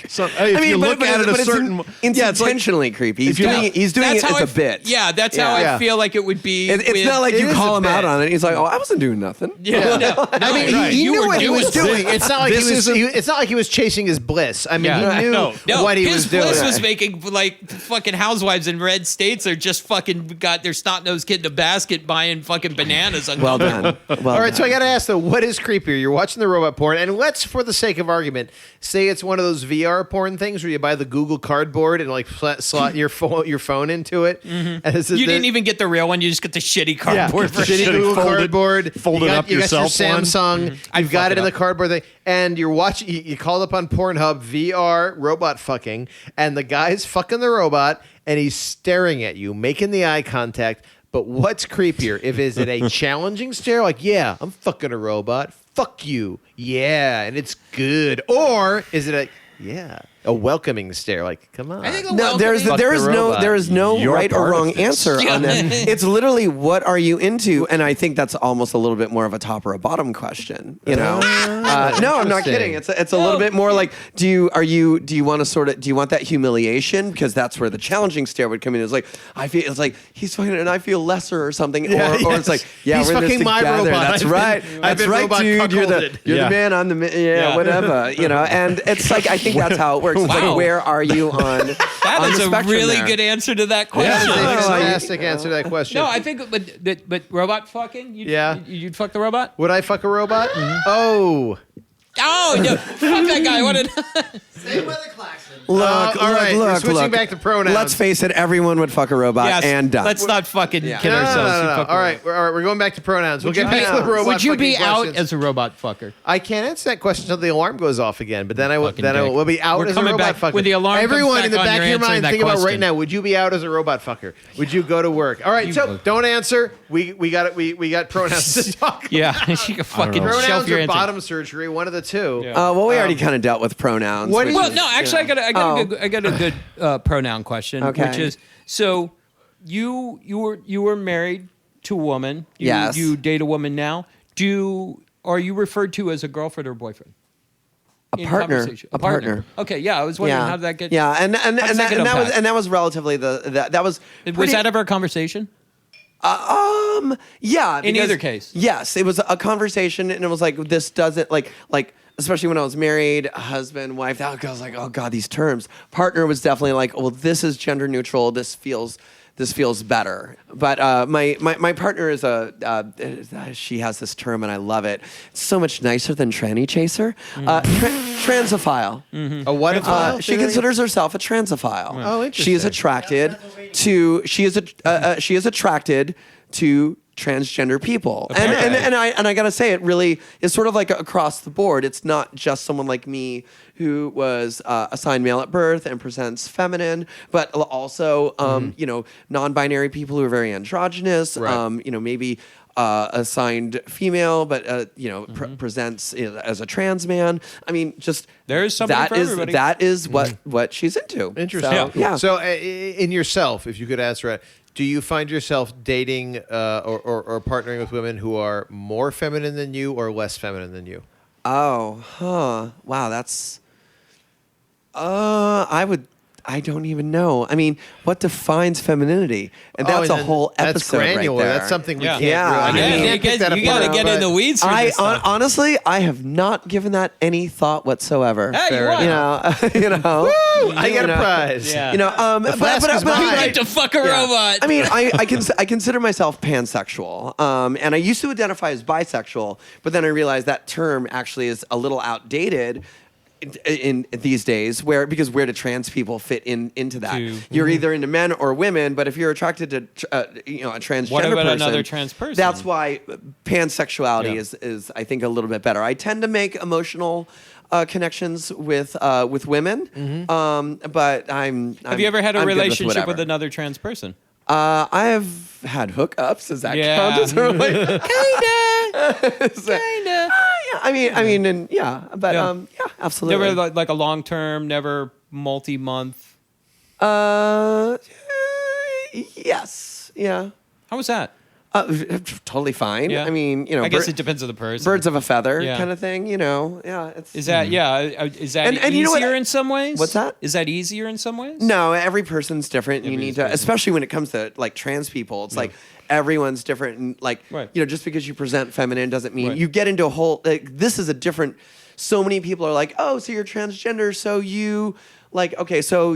So, if you look at it a certain, it's yeah, it's like intentionally creepy. He's if you- doing it. He's doing That's it how as a bit. Yeah, that's how Yeah. I feel like it would be. It's with- not like It you is call a him out bit. on it. He's like, "Oh, I wasn't doing nothing." Yeah, no, I mean, right. he You knew were what he was doing. It's not like This he was. isn't- It's not like he was chasing his bliss. I mean, Yeah. he knew No. what he his was doing. bliss was making like fucking housewives in red states are just fucking got their snot-nosed kid in a basket buying fucking bananas. Well done. Well All right, done. so I got to ask though, what is creepier? You're watching the robot porn, and let's, for the sake of argument, say it's one of those VR porn things where you buy the Google Cardboard and like slot your phone into it. And it's- You didn't even get the real one; you just get the shitty cardboard shitty version. Google folded- Cardboard. folded you got, up you yourself got your one. Samsung. You've got it in the cardboard thing, and you're watching. You called up on Pornhub VR robot fucking, and the guy's fucking the robot, and he's staring at you, making the eye contact. But what's creepier? Is it a challenging stare? Like, yeah, I'm fucking a robot. Fuck you. Yeah, and it's good. Or is it a welcoming stare? Like, come on. I think the No, there is Fuck the robot. no You're right or part of wrong this. answer Yeah. on that. It's literally what are you into, and I think that's almost a little bit more of a top or a bottom question. You know? No, I'm not Interesting. kidding. It's a little bit more like do you want to sort of do you want that humiliation because that's where the challenging stare would come in. It's like I feel it's like he's fucking and I feel lesser or something, or it's like He's we're in this fucking my together. robot. That's I've right. been That's right, robot dude. You're cuckolded. the Yeah. man. I'm the whatever. You know, and it's like I think that's how it works. It's Wow. like where are you on? That on is the a spectrum really there? good answer to that That question. is a Oh, fantastic answer to that question. No, I think, but robot fucking. You'd fuck the robot. Would I fuck a robot? Oh. Oh no, fuck that guy. What did? Same with the klaxon. Look, all right, we're look, switching look. back to pronouns. Let's face it, everyone would fuck a robot Yes, and die. let's not fucking kid No. ourselves. You'd fuck a All robot. right, we're going back to pronouns. We'll get back to the robot. Would you be fucking out questions. as a robot fucker? I can't answer that question until the alarm goes off again. But then I will. Fucking Then I dick. will be out We're as a coming robot back fucker. when the alarm comes Everyone back in the on, back you're of your answering mind, that think about right question. now. Would you be out as a robot fucker? Would you go to work? All right, so don't answer. We got it. We got pronouns to talk. Yeah, you can fucking shelf Pronouns your or answer. bottom surgery, one of the two. well, we already kind of dealt with pronouns. what do which you- Well, is, no, actually, you know. I got a good pronoun question, Okay. which is so you were married to a woman. Yes. You date a woman now. Are you referred to as a girlfriend or boyfriend? A partner. A partner. Okay, yeah. I was wondering how did that get. Yeah, and how does that get unpacked? that was relatively that was Was pretty- that ever a conversation? Yeah. In because- either case. Yes, it was a conversation, and it was like this doesn't like especially when I was married, husband, wife, I was like, oh God, these terms. Partner was definitely like, well, this is gender neutral. This feels better. But my partner is she has this term and I love it. It's so much nicer than tranny chaser. Transophile. A what? She considers herself a transophile. Oh, interesting. She is attracted to transgender people. And I gotta say, it really is sort of like across the board. It's not just someone like me who was assigned male at birth and presents feminine, but also non-binary people who are very androgynous. Right. Maybe assigned female, but presents as a trans man. I mean, just there is something for everybody. That is what she's into. Interesting. So, yeah. So, in yourself, if you could answer it, do you find yourself dating or partnering with women who are more feminine than you or less feminine than you? Wow, that's. I don't even know. I mean, what defines femininity? And that's a whole episode. That's granular. Right there. That's something we can't. Yeah, Really, you got to get in the weeds. For this stuff. Honestly, I have not given that any thought whatsoever. Hey, you won. Woo! I get a prize. Yeah. The flask is mine. You get to fuck a robot. I mean, I consider myself pansexual, and I used to identify as bisexual, but then I realized that term actually is a little outdated in these days, because where do trans people fit into that? You're either into men or women, but if you're attracted to a transgender what about person, another trans person? That's why pansexuality is I think a little bit better. I tend to make emotional connections with women, but Have you ever had a relationship with another trans person? I have had hookups. Does that count? Kinda. But absolutely. Never like a long term, never multi-month. Yes. Yeah. How was that? Totally fine. Yeah. I mean, I guess it depends on the person. Birds of a feather kind of thing. Is that easier in some ways? What's that? Is that easier in some ways? No, every person's different. You need to, especially when it comes to like trans people. It's like everyone's different, and just because you present feminine doesn't mean you get into a whole. This is a different. So many people are like, oh, so you're transgender, so you so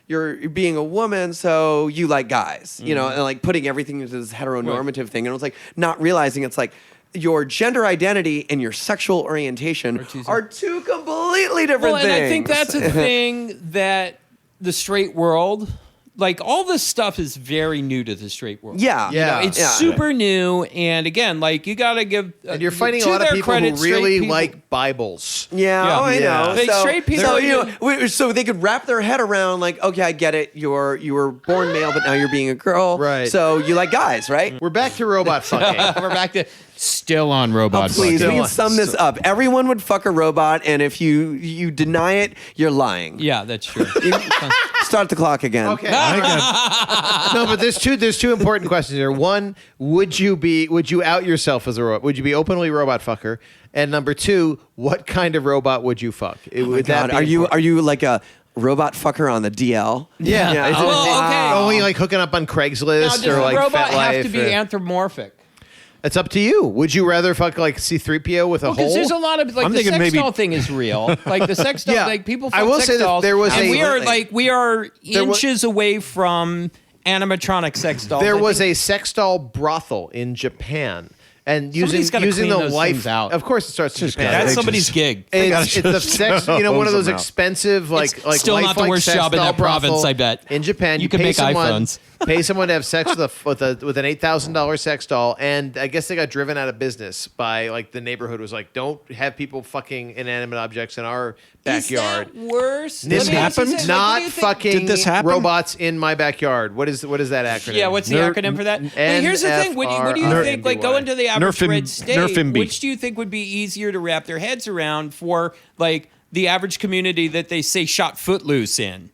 you're being a woman, so you like guys, and like putting everything into this heteronormative thing. And it's like not realizing it's like your gender identity and your sexual orientation are two completely different things. And I think that's a thing that the straight world, like all this stuff is very new to the straight world. Yeah. It's super new. And again, like you got to give. And you're fighting a lot of people who really like Bibles. Yeah. Oh, I know. Like straight people. So they could wrap their head around like, okay, I get it. You were born male, but now you're being a girl. Right. So you like guys, right? We're back to robot fucking. We're back to still on robot please, fucking. we can sum this up. Everyone would fuck a robot, and if you deny it, you're lying. Yeah, that's true. Start the clock again. Okay. No, but there's two important questions here. One, would you out yourself as a robot? Would you be openly robot fucker? And number two, what kind of robot would you fuck? Are you like a robot fucker on the DL? Yeah. Only like hooking up on Craigslist or like robot FetLife have to be anthropomorphic? It's up to you. Would you rather fuck like C-3PO with a hole? Because there's a lot of like the sex doll thing is real. Like the sex doll, like people fuck sex dolls. There was and we are inches away from animatronic sex dolls. There was a sex doll brothel in Japan. And using the life out. Of course, it starts in Japan. That's somebody's gig. It's a sex, one of those expensive, like still not the worst job in that province. I bet in Japan you can make iPhones. Pay someone to have sex with an $8,000 sex doll, and I guess they got driven out of business by like the neighborhood was like, don't have people fucking inanimate objects in our backyard. Is that worse? This happened. Not fucking Did this happen? robots in my backyard. What is that acronym? Yeah, what's the acronym for that? But here's the thing: what do you think? Like, go into the average red state. Which do you think would be easier to wrap their heads around for, like, the average community that they say shot Footloose in?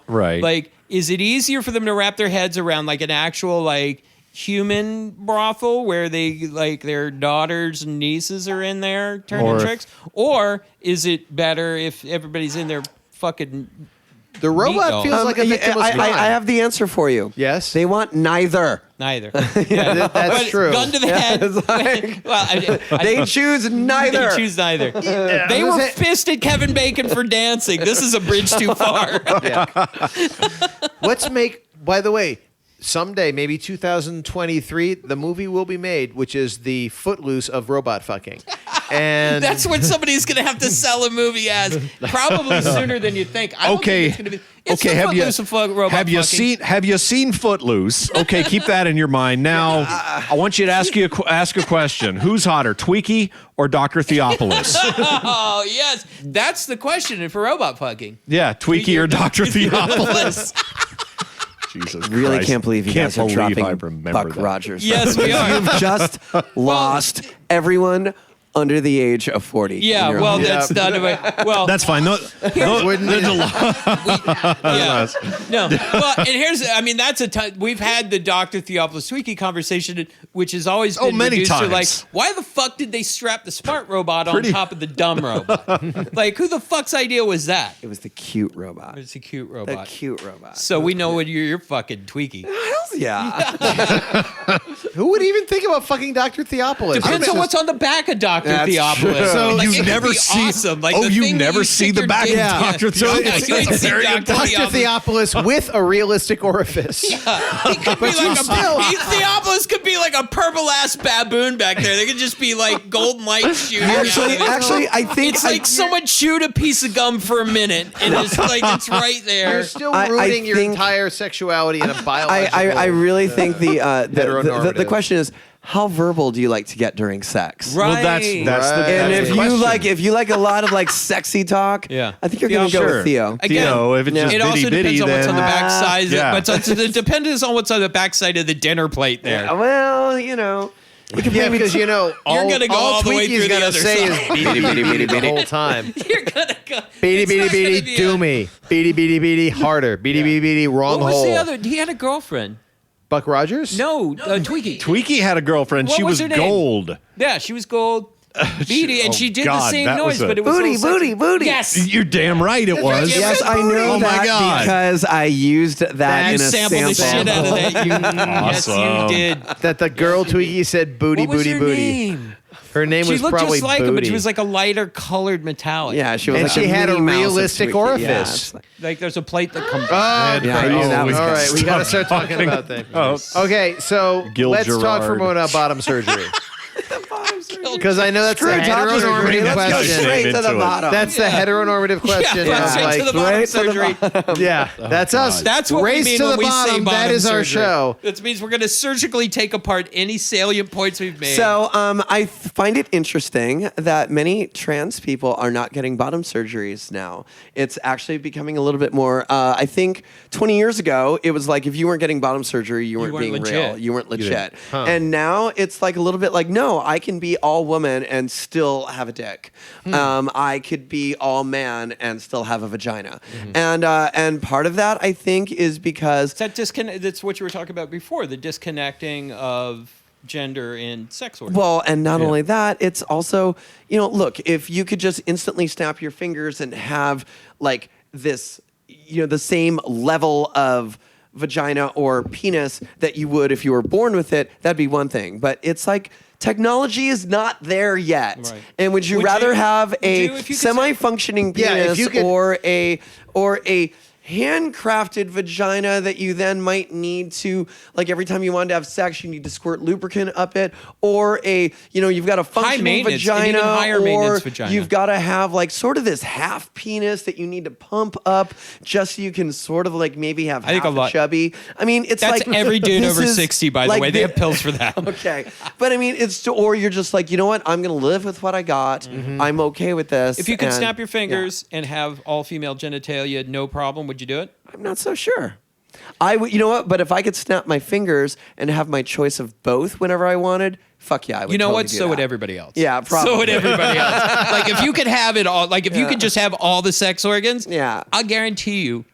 Right? Like, is it easier for them to wrap their heads around like an actual like human brothel where they like their daughters and nieces are in there turning tricks, or is it better if everybody's in there fucking The robot feels like a victim of crime. I have the answer for you. Yes? They want neither. Neither. That's true. Gun to the head. They choose neither. They choose neither. They were fisted Kevin Bacon for dancing. This is a bridge too far. By the way, someday, maybe 2023, the movie will be made, which is the Footloose of robot fucking. And that's what somebody's going to have to sell a movie as, probably sooner than you think. I don't think it's going to be. It's the Footloose of robot fucking. Have you seen Footloose? Okay, keep that in your mind. Now, I want you to ask a question. Who's hotter, Tweaky or Dr. Theopolis? Oh, yes. That's the question for robot fucking. Yeah, Tweaky or Dr. Theopolis. Jesus really Christ. Can't believe you guys are dropping Buck Rogers. Yes, we are. You've just lost everyone under the age of 40. Yeah, well, that's not well. That's fine. There's a lot. No. Well, and that's a ton. We've had the Dr. Theopolis Tweaky conversation, which has always been many reduced times. to like, why the fuck did they strap the smart robot on top of the dumb robot? Like, who the fuck's idea was that? It was the cute robot. It's a cute robot. The cute robot. So we know what you're fucking Tweaky. Hells yeah. Who would even think about fucking Dr. Theopolis? Depends on what's on the back of Dr. Theopolis. So like, you never see. Awesome. Like you never see the back of Dr. Theopolis. Dr. Theopolis with a realistic orifice. He could be like Theopolis could be like a purple ass baboon back there. They could just be like golden light shooting. Actually, I think it's like someone chewed a piece of gum for a minute, and it's like it's right there. You're still rooting your entire sexuality in a biological. I really think the question is, how verbal do you like to get during sex? Right. Well, that's and if you like a lot of like sexy talk, I think you're going to go with Theo. Again, Theo, if it's just it also bitty, depends on what's on the then backside. It depends on what's on the backside of the dinner plate there. Yeah, well, you know. Because you're gonna go all the way through the other say side. is beady beady beady the whole time. You're gonna go beady beady beady do me beady beady beady harder beady beady beady wrong what was hole. the other? He had a girlfriend. Buck Rogers? No, Tweaky. Tweaky had a girlfriend. What she was was her name? gold. Yeah, she was gold. Beady, and she did the same that noise, was but it was booty. Yes, You're damn right it was. Yes, I know that because I used that in a sample. The shit out of that. Yes, you did. That the girl Tweaky said booty What was booty her booty. name? Her name She was looked probably just like him, but Booty. she was like a lighter colored metallic. Yeah, she was And like she had a Minnie Mouse of realistic Tweaky. orifice. Like there's a plate that comes. I knew that was all good. right, we got to start talking about things. Okay, so Gil let's talk for a Gerard. moment about bottom surgery. Because I know that's a heteronormative Let's go question. straight to the Into it. bottom. That's the heteronormative question. Yeah, of, straight to the bottom surgery. yeah, that's us. That's what Race we mean to when the we bottom. say bottom That is our surgery. show. That means we're going to surgically take apart any salient points we've made. So I find it interesting that many trans people are not getting bottom surgeries now. It's actually becoming a little bit more. I think 20 years ago, it was like if you weren't getting bottom surgery, you weren't being legit. real. You weren't legit. And now it's like a little bit like, no, I can be all woman and still have a dick. I could be all man and still have a vagina. And part of that, I think, is because that's what you were talking about before, the disconnecting of gender and sex organs. Well, and not only that, it's also, look, if you could just instantly snap your fingers and have like this, the same level of vagina or penis that you would if you were born with it, that'd be one thing. But it's like technology is not there yet. Right. And would you rather have a semi-functioning penis or a handcrafted vagina that you then might need to, like every time you wanted to have sex, you need to squirt lubricant up it, or you've got a functioning vagina, or you've got to have like sort of this half penis that you need to pump up just so you can sort of like maybe have half a chubby. I mean, it's that's like every dude over 60, by the way. They have pills for that. Okay. But I mean, or you're just like, you know what? I'm going to live with what I got. I'm okay with this. If you could snap your fingers and have all female genitalia, no problem, would you do it? I'm not so sure. I would, you know what? But if I could snap my fingers and have my choice of both whenever I wanted, fuck yeah, I would. You know totally what? do So that. would everybody else. Yeah, probably. So would everybody else. Like if you could have it all, like if you could just have all the sex organs, I'll guarantee you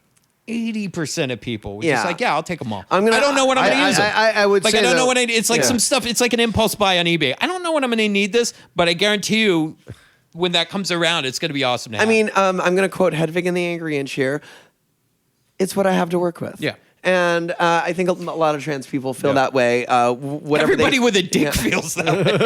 80% of people would just like, I'll take them all. I don't know when I'm going to use them. I would like, say I don't though, know when it's like some stuff. It's like an impulse buy on eBay. I don't know when I'm going to need this, but I guarantee you when that comes around, it's going to be awesome to have. I mean, I'm going to quote Hedwig in the Angry Inch here. it's what I have to work with. Yeah. And I think a lot of trans people feel that way. Whatever Everybody with a dick feels that way.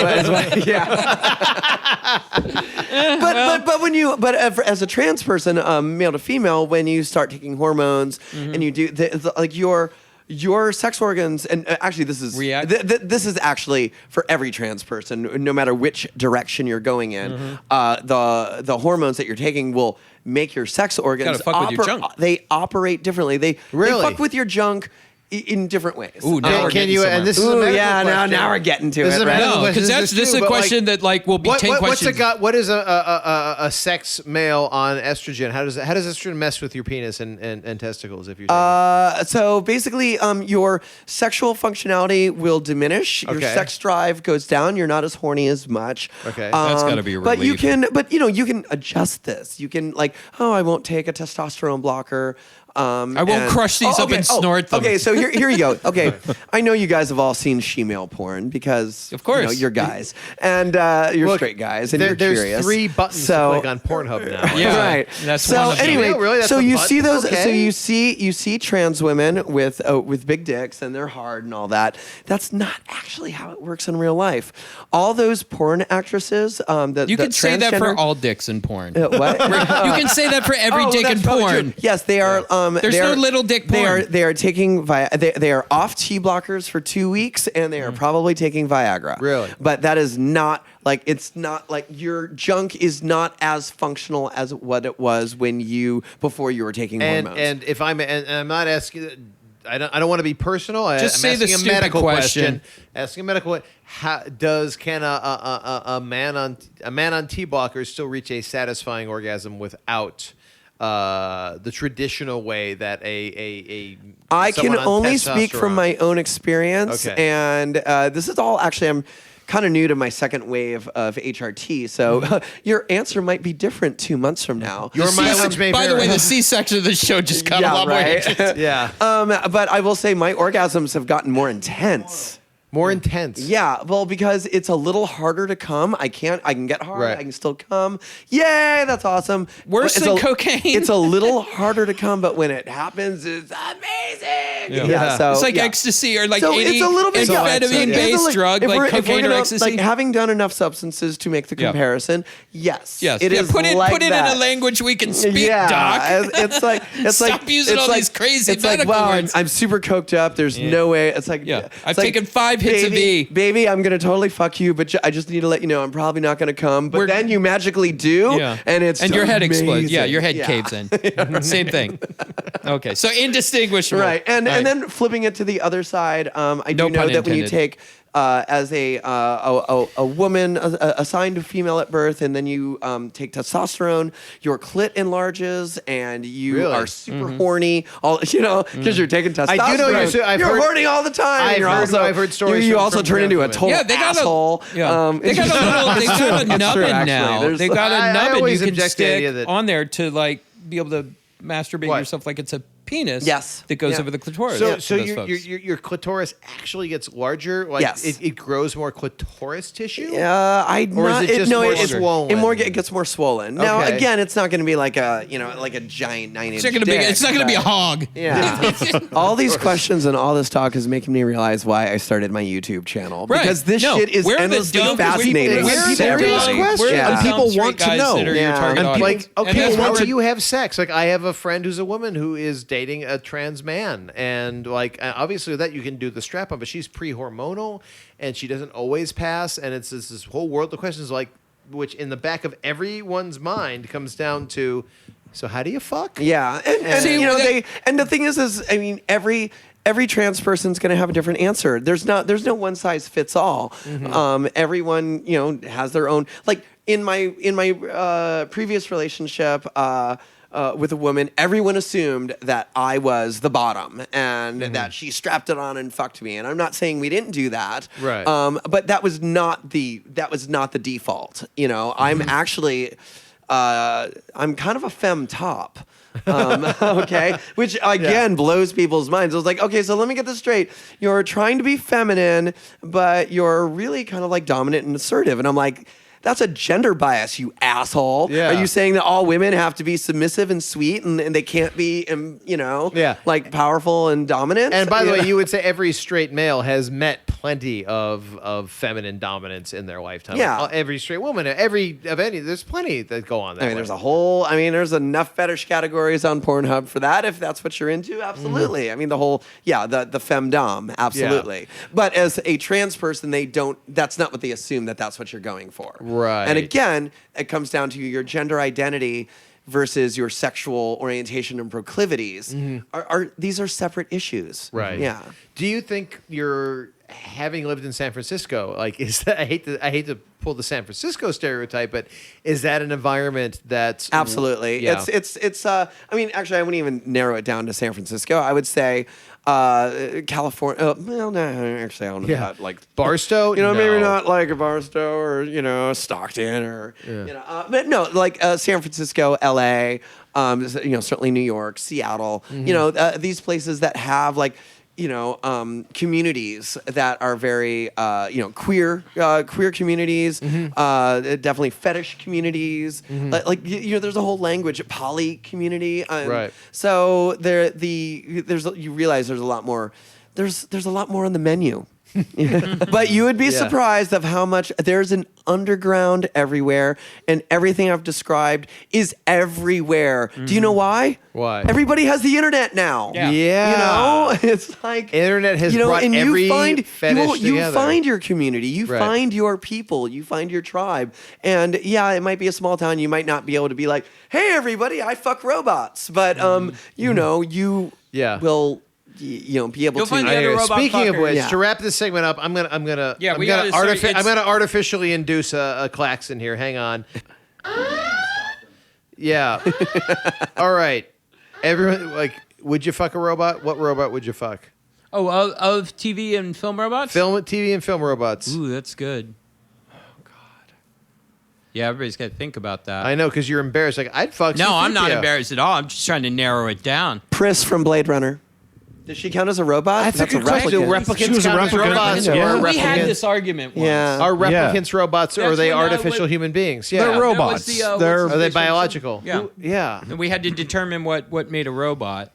But when you as a trans person, male to female, when you start taking hormones and you do like your sex organs, and actually this is this is actually for every trans person, no matter which direction you're going in, the hormones that you're taking will make your sex organs fuck with your junk. They operate differently. They fuck with your junk in different ways. Ooh, now we're getting somewhere. And this is a medical question. now we're getting to This it. is a Right? medical No, because question. this is a question that will be 10 questions. What is a sex male on estrogen? How does estrogen mess with your penis and testicles if you're So basically, your sexual functionality will diminish. Your sex drive goes down. You're not as horny as much. Okay. That's gotta be a relief. But you can adjust this. You can I won't take a testosterone blocker. I won't crush these up and snort them. Okay, so here you go. Okay, I know you guys have all seen she-male porn because of course you're guys and you're straight guys and you're there's curious. 3 buttons to click on Pornhub now. Yeah, right. That's so one of them. anyway, Really? That's so a you button? see those. Okay. So you see trans women with big dicks and they're hard and all that. That's not actually how it works in real life. All those porn actresses. You can say that for all dicks in porn. What? You can say that for every dick in that's probably porn. true. Yes, they are. There's no little dick porn. They are taking they are off T blockers for 2 weeks, and they are probably taking Viagra. Really? But that is not it's not like your junk is not as functional as what it was before you were taking hormones. And if I'm not asking. I don't want to be personal. Just say the asking a stupid medical question. Asking a medical can a man on T blockers still reach a satisfying orgasm without the traditional way that I can someone on only speak from testosterone? my own experience, Okay. and this is all actually I'm kind of new to my second wave of HRT, so your answer might be different 2 months from now. Your mileage may By the vary. way, the C-section of the show just got a lot more interesting. Yeah. But I will say my orgasms have gotten more intense. More intense. Yeah, well, because it's a little harder to come. I can get hard. Right. I can still come. Yay, that's awesome. Worse But than cocaine. It's a little harder to come, but when it happens, it's amazing. Yeah. So It's like yeah. ecstasy or like So it's a little bit amphetamine-based drug, if like we're cocaine or gonna, ecstasy. Like having done enough substances to make the comparison, yes, Yes. it is put it like put it that. in a language we can speak, Yeah, Doc. it's like Stop using all these crazy It's like, medical wow, words. I'm super coked up. There's no way. It's like Yeah. it's I've like, taken 5 hits of E. Baby, I'm gonna totally fuck you, but I just need to let you know I'm probably not gonna come. But then you magically do, and it's your head amazing. explodes. Yeah, your head caves in. Same thing. Okay, so indistinguishable. Right, and then flipping it to the other side, I do No know pun that when you intended. take as a woman assigned a female at birth, and then you take testosterone, your clit enlarges, and you Really? are super horny. All because you're taking testosterone. I do know you're horny all the time. I've heard stories You from also turn trans into a women. total Yeah, they got asshole. They got a nubbin now. They got I a nubbin always you can object to the idea stick that- on there to be able to masturbate What? yourself like it's a penis. Yes. that goes Yeah. over the clitoris. So, for so those folks. your clitoris actually gets larger. Like Yes. it grows more clitoris tissue. Or is it just more swollen? It gets more swollen. Now Okay. again, it's not going to be like a giant 9-inch. It's not going to be a hog. Yeah. All these questions and all this talk is making me realize why I started my YouTube channel. Right. Because this No, shit is we're the endlessly dumb- fascinating. we're the Serious dumb- questions. we're the Yeah. dumb people straight want to guys know. that are your Yeah. target And audience. Like, And okay, that's how what do you have sex? Like, I have a friend who's a woman who is dating a trans man, and like, obviously, with that you can do the strap on, but she's pre-hormonal, and she doesn't always pass, and it's this whole world of questions, like, which in the back of everyone's mind comes down to, so how do you fuck? Yeah, and See, and the thing is I mean every trans person's going to have a different answer. There's no one size fits all. Everyone has their own. Like in my previous relationship. With a woman, everyone assumed that I was the bottom and that she strapped it on and fucked me. And I'm not saying we didn't do that, Right. But that was not the default. I'm actually I'm kind of a femme top. Okay, which again blows people's minds. I was like, okay, so let me get this straight. You're trying to be feminine, but you're really kind of like dominant and assertive. And I'm like, That's a gender bias, you asshole. Yeah. Are you saying that all women have to be submissive and sweet and they can't be, like powerful and dominant? And by the way, you would say every straight male has met plenty of feminine dominance in their lifetime. Yeah. Every straight woman, there's plenty that go on that way. There's enough fetish categories on Pornhub for that if that's what you're into. Absolutely. I mean, the femdom, absolutely. Yeah. But as a trans person, that's not what they assume that's what you're going for. Right. And again, it comes down to your gender identity versus your sexual orientation and proclivities. These are separate issues. Right. Yeah. Do you think having lived in San Francisco, like, is that, I hate to pull the San Francisco stereotype, but is that an environment that's absolutely? Yeah. It's. I mean, actually, I wouldn't even narrow it down to San Francisco. I would say California. Well, no, actually, I don't know about like Barstow. Maybe not like a Barstow or Stockton or but no, like San Francisco, LA. Certainly New York, Seattle. These places that have like. Communities that are very, queer communities, definitely fetish communities. There's a whole language, poly community. Right. So you realize there's a lot more. There's a lot more on the menu. But you would be surprised of how much there's an underground everywhere, and everything I've described is everywhere. Do you know why? Why? Everybody has the internet now. Yeah. It's like internet has brought and every fetish you together. find your community, you find your people, you find your tribe, and it might be a small town. You might not be able to be like, hey, everybody, I fuck robots, but you will. Be able to. Speaking of which, to wrap this segment up, I'm gonna artificially induce a klaxon here. Hang on. Yeah. All right. Everyone, would you fuck a robot? What robot would you fuck? Oh, of TV and film robots? TV and film robots. Ooh, that's good. Oh, God. Yeah, everybody's got to think about that. I know, because you're embarrassed. I'd fuck. No, I'm not embarrassed at all. I'm just trying to narrow it down. Pris from Blade Runner. Does she count as a robot? That's a good question. Do replicants count as robots? We had this argument once. Yeah. Are replicants robots, or are they artificial human beings? Yeah. They're robots. Are they biological? Yeah. Yeah. And we had to determine what made a robot.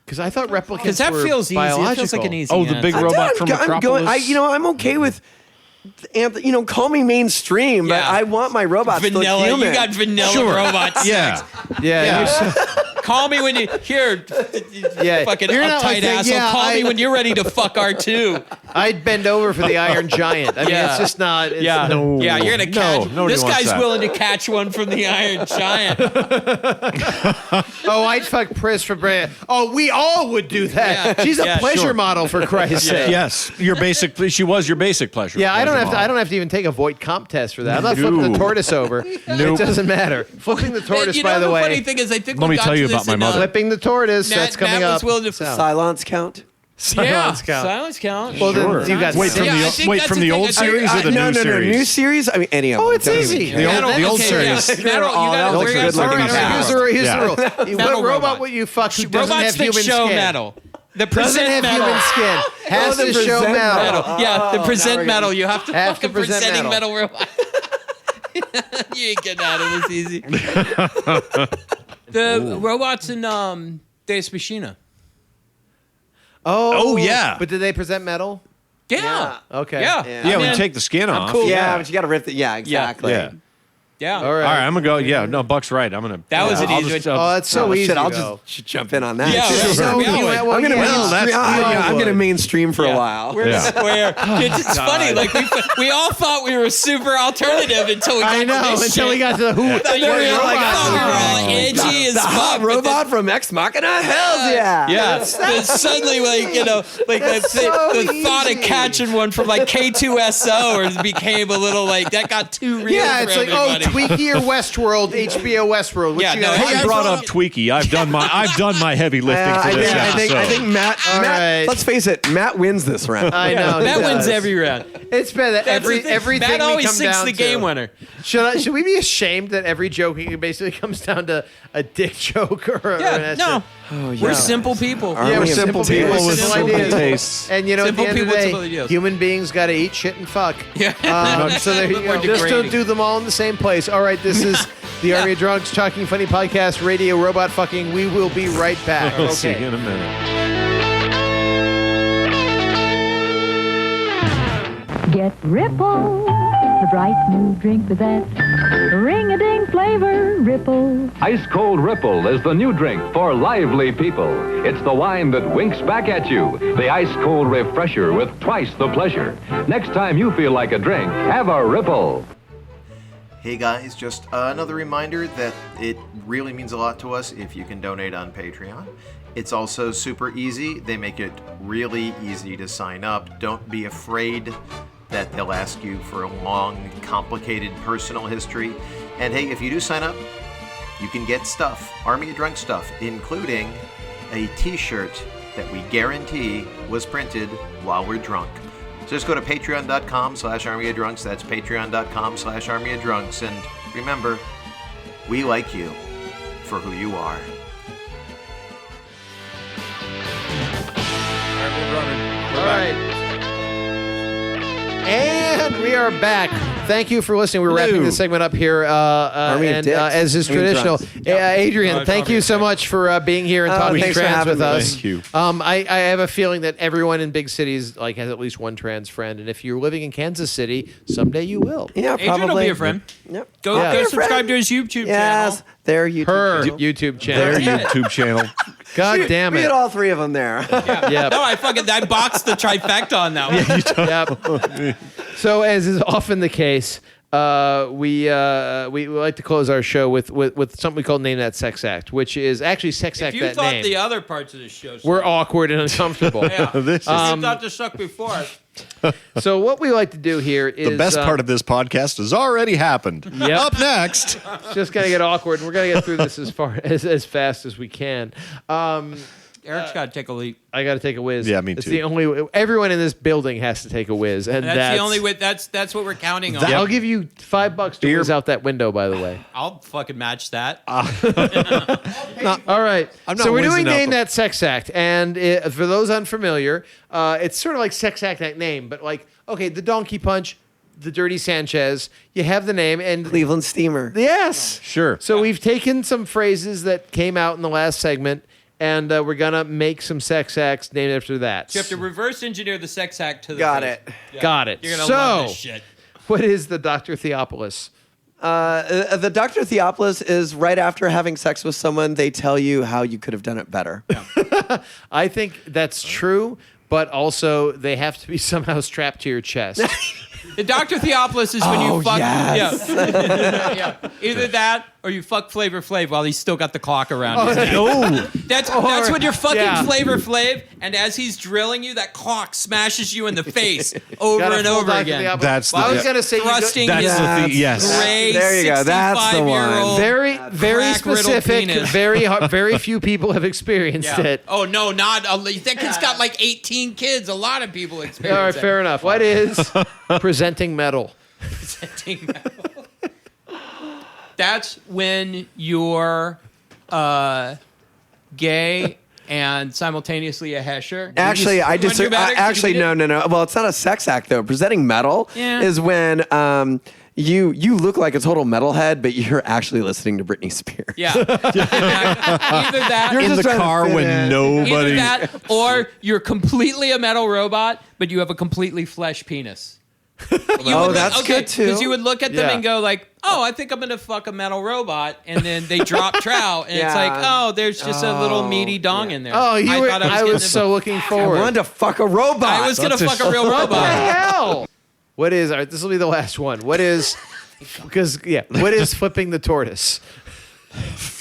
Because I thought replicants Because that were feels easy. biological. It feels like an easy Oh, the big robot from Metropolis? I'm okay with... call me mainstream, but I want my robots to look vanilla. human. You got vanilla robots. Yeah. Call me when you fucking uptight asshole. Call me when you're ready to fuck R2. I'd bend over for the Iron Giant. I mean, it's just not. It's you're gonna catch. Nobody This wants guy's that. willing to catch one from the Iron Giant. Oh, I'd fuck Pris for Brand. Oh, we all would do that. Yeah. She's a Yeah, pleasure sure. model, for Christ's sake. Yes, she was your basic pleasure. Yeah, I don't pleasure have model. to even take a Voight comp test for that. I'm not flipping the tortoise over. It doesn't matter. Flipping the tortoise, by the The way. funny thing is, I think Let we me got tell to you this about my in, mother. Flipping the tortoise. that's coming Matt up. was willing to Silence count. Silence count. Silence count. Well, Sure. then you got Wait, from Yeah, I think that's from the the thing. old series or the no, new series? new series. I mean, any of them. Oh, it's Don't easy. even care. The old series. Here's the Here's the rule. Metal What robot robot. would you fuck who doesn't robots have that human show skin? metal. The Doesn't present have metal. human skin. Has the to show present metal. metal. Yeah, the present we're metal. You have to Have fuck to a present presenting metal. metal robot. You ain't getting out of this easy. The robots in Deus Machina. Oh, yeah. But did they present metal? Yeah. Okay. Yeah. Yeah, when you take the skin off. cool. Yeah, but you got to rip it. Yeah, exactly. Yeah. Yeah. All right. All right, I'm gonna go. Yeah, no, Buck's right. I'm gonna. That was an I'll easy just, one. Oh, that's so easy. Shit, I'll though. just jump in on that. Yeah, Sure. so You easy. went, well, I'm gonna yeah, I'm gonna mainstream for a while. We're square. It's funny. Like we all thought we were super alternative until we got I know. to this Until shit. we got to the who. I thought we were all edgy as The hot fuck. but robot from Ex Machina? Hells yeah. Yeah, then suddenly, the thought of catching one from like K2SO or became a little that got too real. Yeah, for it's like, everybody. Tweaky or Westworld, HBO Westworld. Yeah, no, I brought up Tweaky. I've done my heavy lifting for this episode. I think Matt. right. Let's face it, Matt wins this round. I know. Matt he wins does. every round. It's been that everything Matt we always come thinks down the to. game winner. Should we be ashamed that every joke basically comes down to a dick joke or Yeah, no. We're simple people. Yeah, we're simple people with simple ideas. tastes. And at Simple the end of people the with day, simple ideas. human beings got to eat, shit, and fuck. Yeah. So there you We're go. Just don't degrading. do them all in the same place. All right, this is the Army of Drunks Talking Funny Podcast, Radio Robot Fucking. We will be right back. I'll see you Okay. in a minute. Get Ripple, the bright new drink with that ring-a-ding flavor. Ripple. Ice Cold Ripple is the new drink for lively people. It's the wine that winks back at you. The ice cold refresher with twice the pleasure. Next time you feel like a drink, have a Ripple. Hey guys, just another reminder that it really means a lot to us if you can donate on Patreon. It's also super easy. They make it really easy to sign up. Don't be afraid that they'll ask you for a long, complicated personal history. And hey, if you do sign up, you can get stuff, Army of Drunk stuff, including a t-shirt that we guarantee was printed while we're drunk. So just go to patreon.com/Army of Drunks. That's patreon.com/Army of Drunks. And remember, we like you for who you are. All right. And we are back. Thank you for listening. We're wrapping this segment up here. Army of Dicks. As is Army of traditional. Drunks. Adrian, thank you so much for being here and talking thanks for trans having with me. us. Thank you. I have a feeling that everyone in big cities has at least one trans friend. And if you're living in Kansas City, someday you will. Yeah, Adrian probably. will be a friend. Yep. Go Yeah. go subscribe to his YouTube Yes, channel. their YouTube Her channel. YouTube Their channel. YouTube channel. God damn We it. had all three of them there. Yep. No, I boxed the trifecta on that one. Yep. So, as is often the case, we like to close our show with something we call Name That Sex Act, which is actually Sex If Act you that thought name. the other parts of the show We're awkward and uncomfortable. yeah. This is- you thought this sucked before. So what we like to do here is The best part of this podcast has already happened. Yep. Up next. it's just gonna get awkward. We're gonna get through this as fast as we can. Eric's got to take a leap. I got to take a whiz. Yeah, me It's too. the only. Everyone in this building has to take a whiz, and That's the only way. That's what we're counting on. I'll give you $5 to whiz out that window. By the way. I'll fucking match that. All right. I'm not So we're doing whizzing out Name the- That Sex Act. And for those unfamiliar, it's sort of like Sex Act, that name. But okay, the Donkey Punch, the Dirty Sanchez, you have the name. And Cleveland Steamer. yes. Sure. So we've taken some phrases that came out in the last segment, and we're going to make some sex acts named after that. You have to reverse engineer the sex act to the Got face. it. Yeah. Got it. You're gonna So, love this shit. what is the Dr. Theopolis? The Dr. Theopolis is right after having sex with someone, they tell you how you could have done it better. I think that's true, but also they have to be somehow strapped to your chest. The Dr. Theopolis is when you fuck. yes. Yeah. Yeah. Either that or you fuck Flavor Flav while he's still got the clock around his neck. No. That's when you're fucking yeah. Flavor Flav, and as he's drilling you, that clock smashes you in the face over Gotta and full over Dr. again. Theopolis. That's Well, I the- was going to say Thrusting That's his the yes. gray There you go. That's the one. 65-year-old very crack-riddled specific. penis. Very few people have experienced Yeah. it. Oh no, not that kid's got like 18 kids. A lot of people experience All right, that. fair enough. What is presenting metal? Presenting metal. That's when you're gay and simultaneously a hesher. Actually, I You wanna disagree. do better? Actually, Can you no. Well, it's not a sex act though. Presenting metal Yeah. is when you look like a total metalhead, but you're actually listening to Britney Spears. Yeah. Either that, You're In just the trying to car fit when in. either nobody. that, or you're completely a metal robot, but you have a completely flesh penis. Oh, that's good, too. Because you would look at them Yeah. and go like, "Oh, I think I'm gonna fuck a metal robot," and then they drop trout, and it's Yeah. like, "Oh, there's just a little meaty dong in there." Oh, I was getting so looking I forward. wanted to fuck a robot. I was gonna fuck a real What the robot. hell? What is? All right, this will be the last one. What is? What is flipping the tortoise?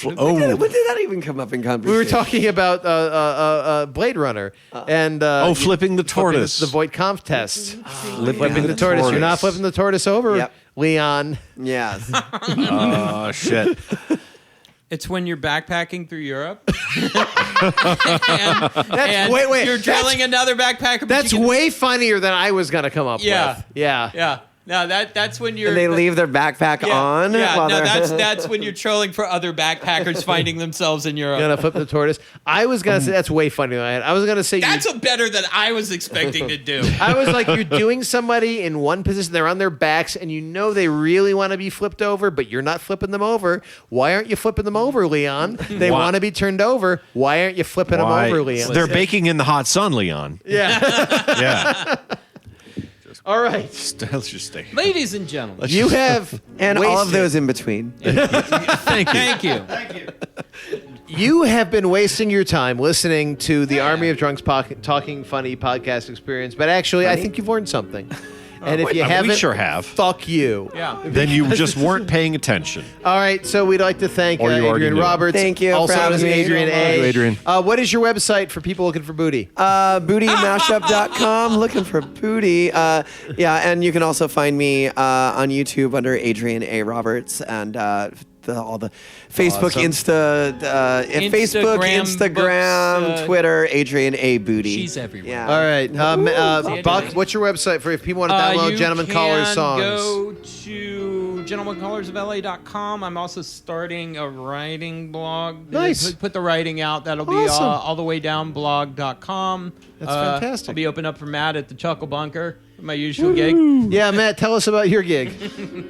When did that even come up in conversation? We were talking about Blade Runner and flipping the tortoise. The Voight-Kampff test. Flipping the tortoise. You're not flipping the tortoise over, Leon. Yes. Oh, shit. It's when you're backpacking through Europe. Wait. You're drilling another backpacker. but That's you can- way funnier than I was going to come up with. Yeah. No, that's when you're. And they leave their backpack on. Yeah, while no, they're- that's when you're trolling for other backpackers finding themselves in Europe. Gonna flip the tortoise. I was gonna say that's way funnier than I had. I was gonna say That's better than I was expecting to do. I was like, you're doing somebody in one position, they're on their backs, and you know they really want to be flipped over, but you're not flipping them over. Why aren't you flipping them over, Leon? They Why? want to be turned over. Why aren't you flipping them over, Leon? They're baking in the hot sun, Leon. Yeah. Yeah. All right. Let's just stay. Ladies and gentlemen. You have and all of those in between. Thank you. Thank you. You have been wasting your time listening to the Army of Drunks Talking Funny podcast experience, but actually, I think you've learned something. And if you haven't, we sure have. Fuck you. Yeah. Then you just weren't paying attention. All right, so we'd like to thank Or you already Adrian knew. Roberts. Thank you Also for having known as me. Adrian Thank A. you, Adrian. What is your website for people looking for booty? Bootymashup.com, looking for booty. And you can also find me on YouTube under Adrian A. Roberts and all the Facebook, Instagram, books, Twitter, Adrian A. Booty. She's everywhere. Yeah. All right, Buck, what's your website for if people want to download You Gentleman Callers can songs? Go to gentlemancallarsofla.com. I'm also starting a writing blog. Nice. Put the writing out. That'll be Awesome. all the way down blog.com. That's fantastic. I'll be open up for Matt at the Chuckle Bunker, my usual gig. Yeah, Matt, tell us about your gig.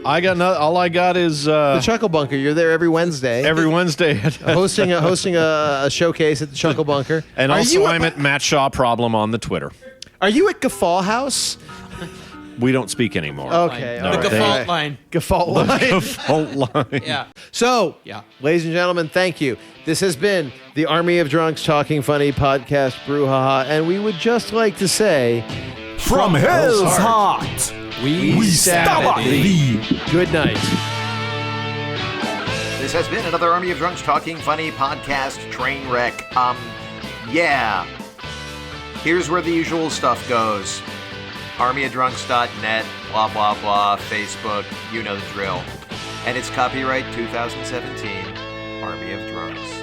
All I got is The Chuckle Bunker. You're there every Wednesday. every Wednesday. hosting a showcase at the Chuckle Bunker. And also, I'm at Matt Shaw Problem on the Twitter. Are you at Guffaw House? We don't speak anymore. Okay. The all right. default line. Guffaw line. Fault line. Yeah. So, Yeah. ladies and gentlemen, thank you. This has been the Army of Drunks Talking Funny podcast, Brouhaha, and we would just like to say, From hell's heart, We stab at thee. good night. This has been another Army of Drunks Talking Funny podcast train wreck. Yeah. Here's where the usual stuff goes. armyofdrunks.net, blah, blah, blah, Facebook, you know the drill. And it's copyright 2017, Army of Drunks.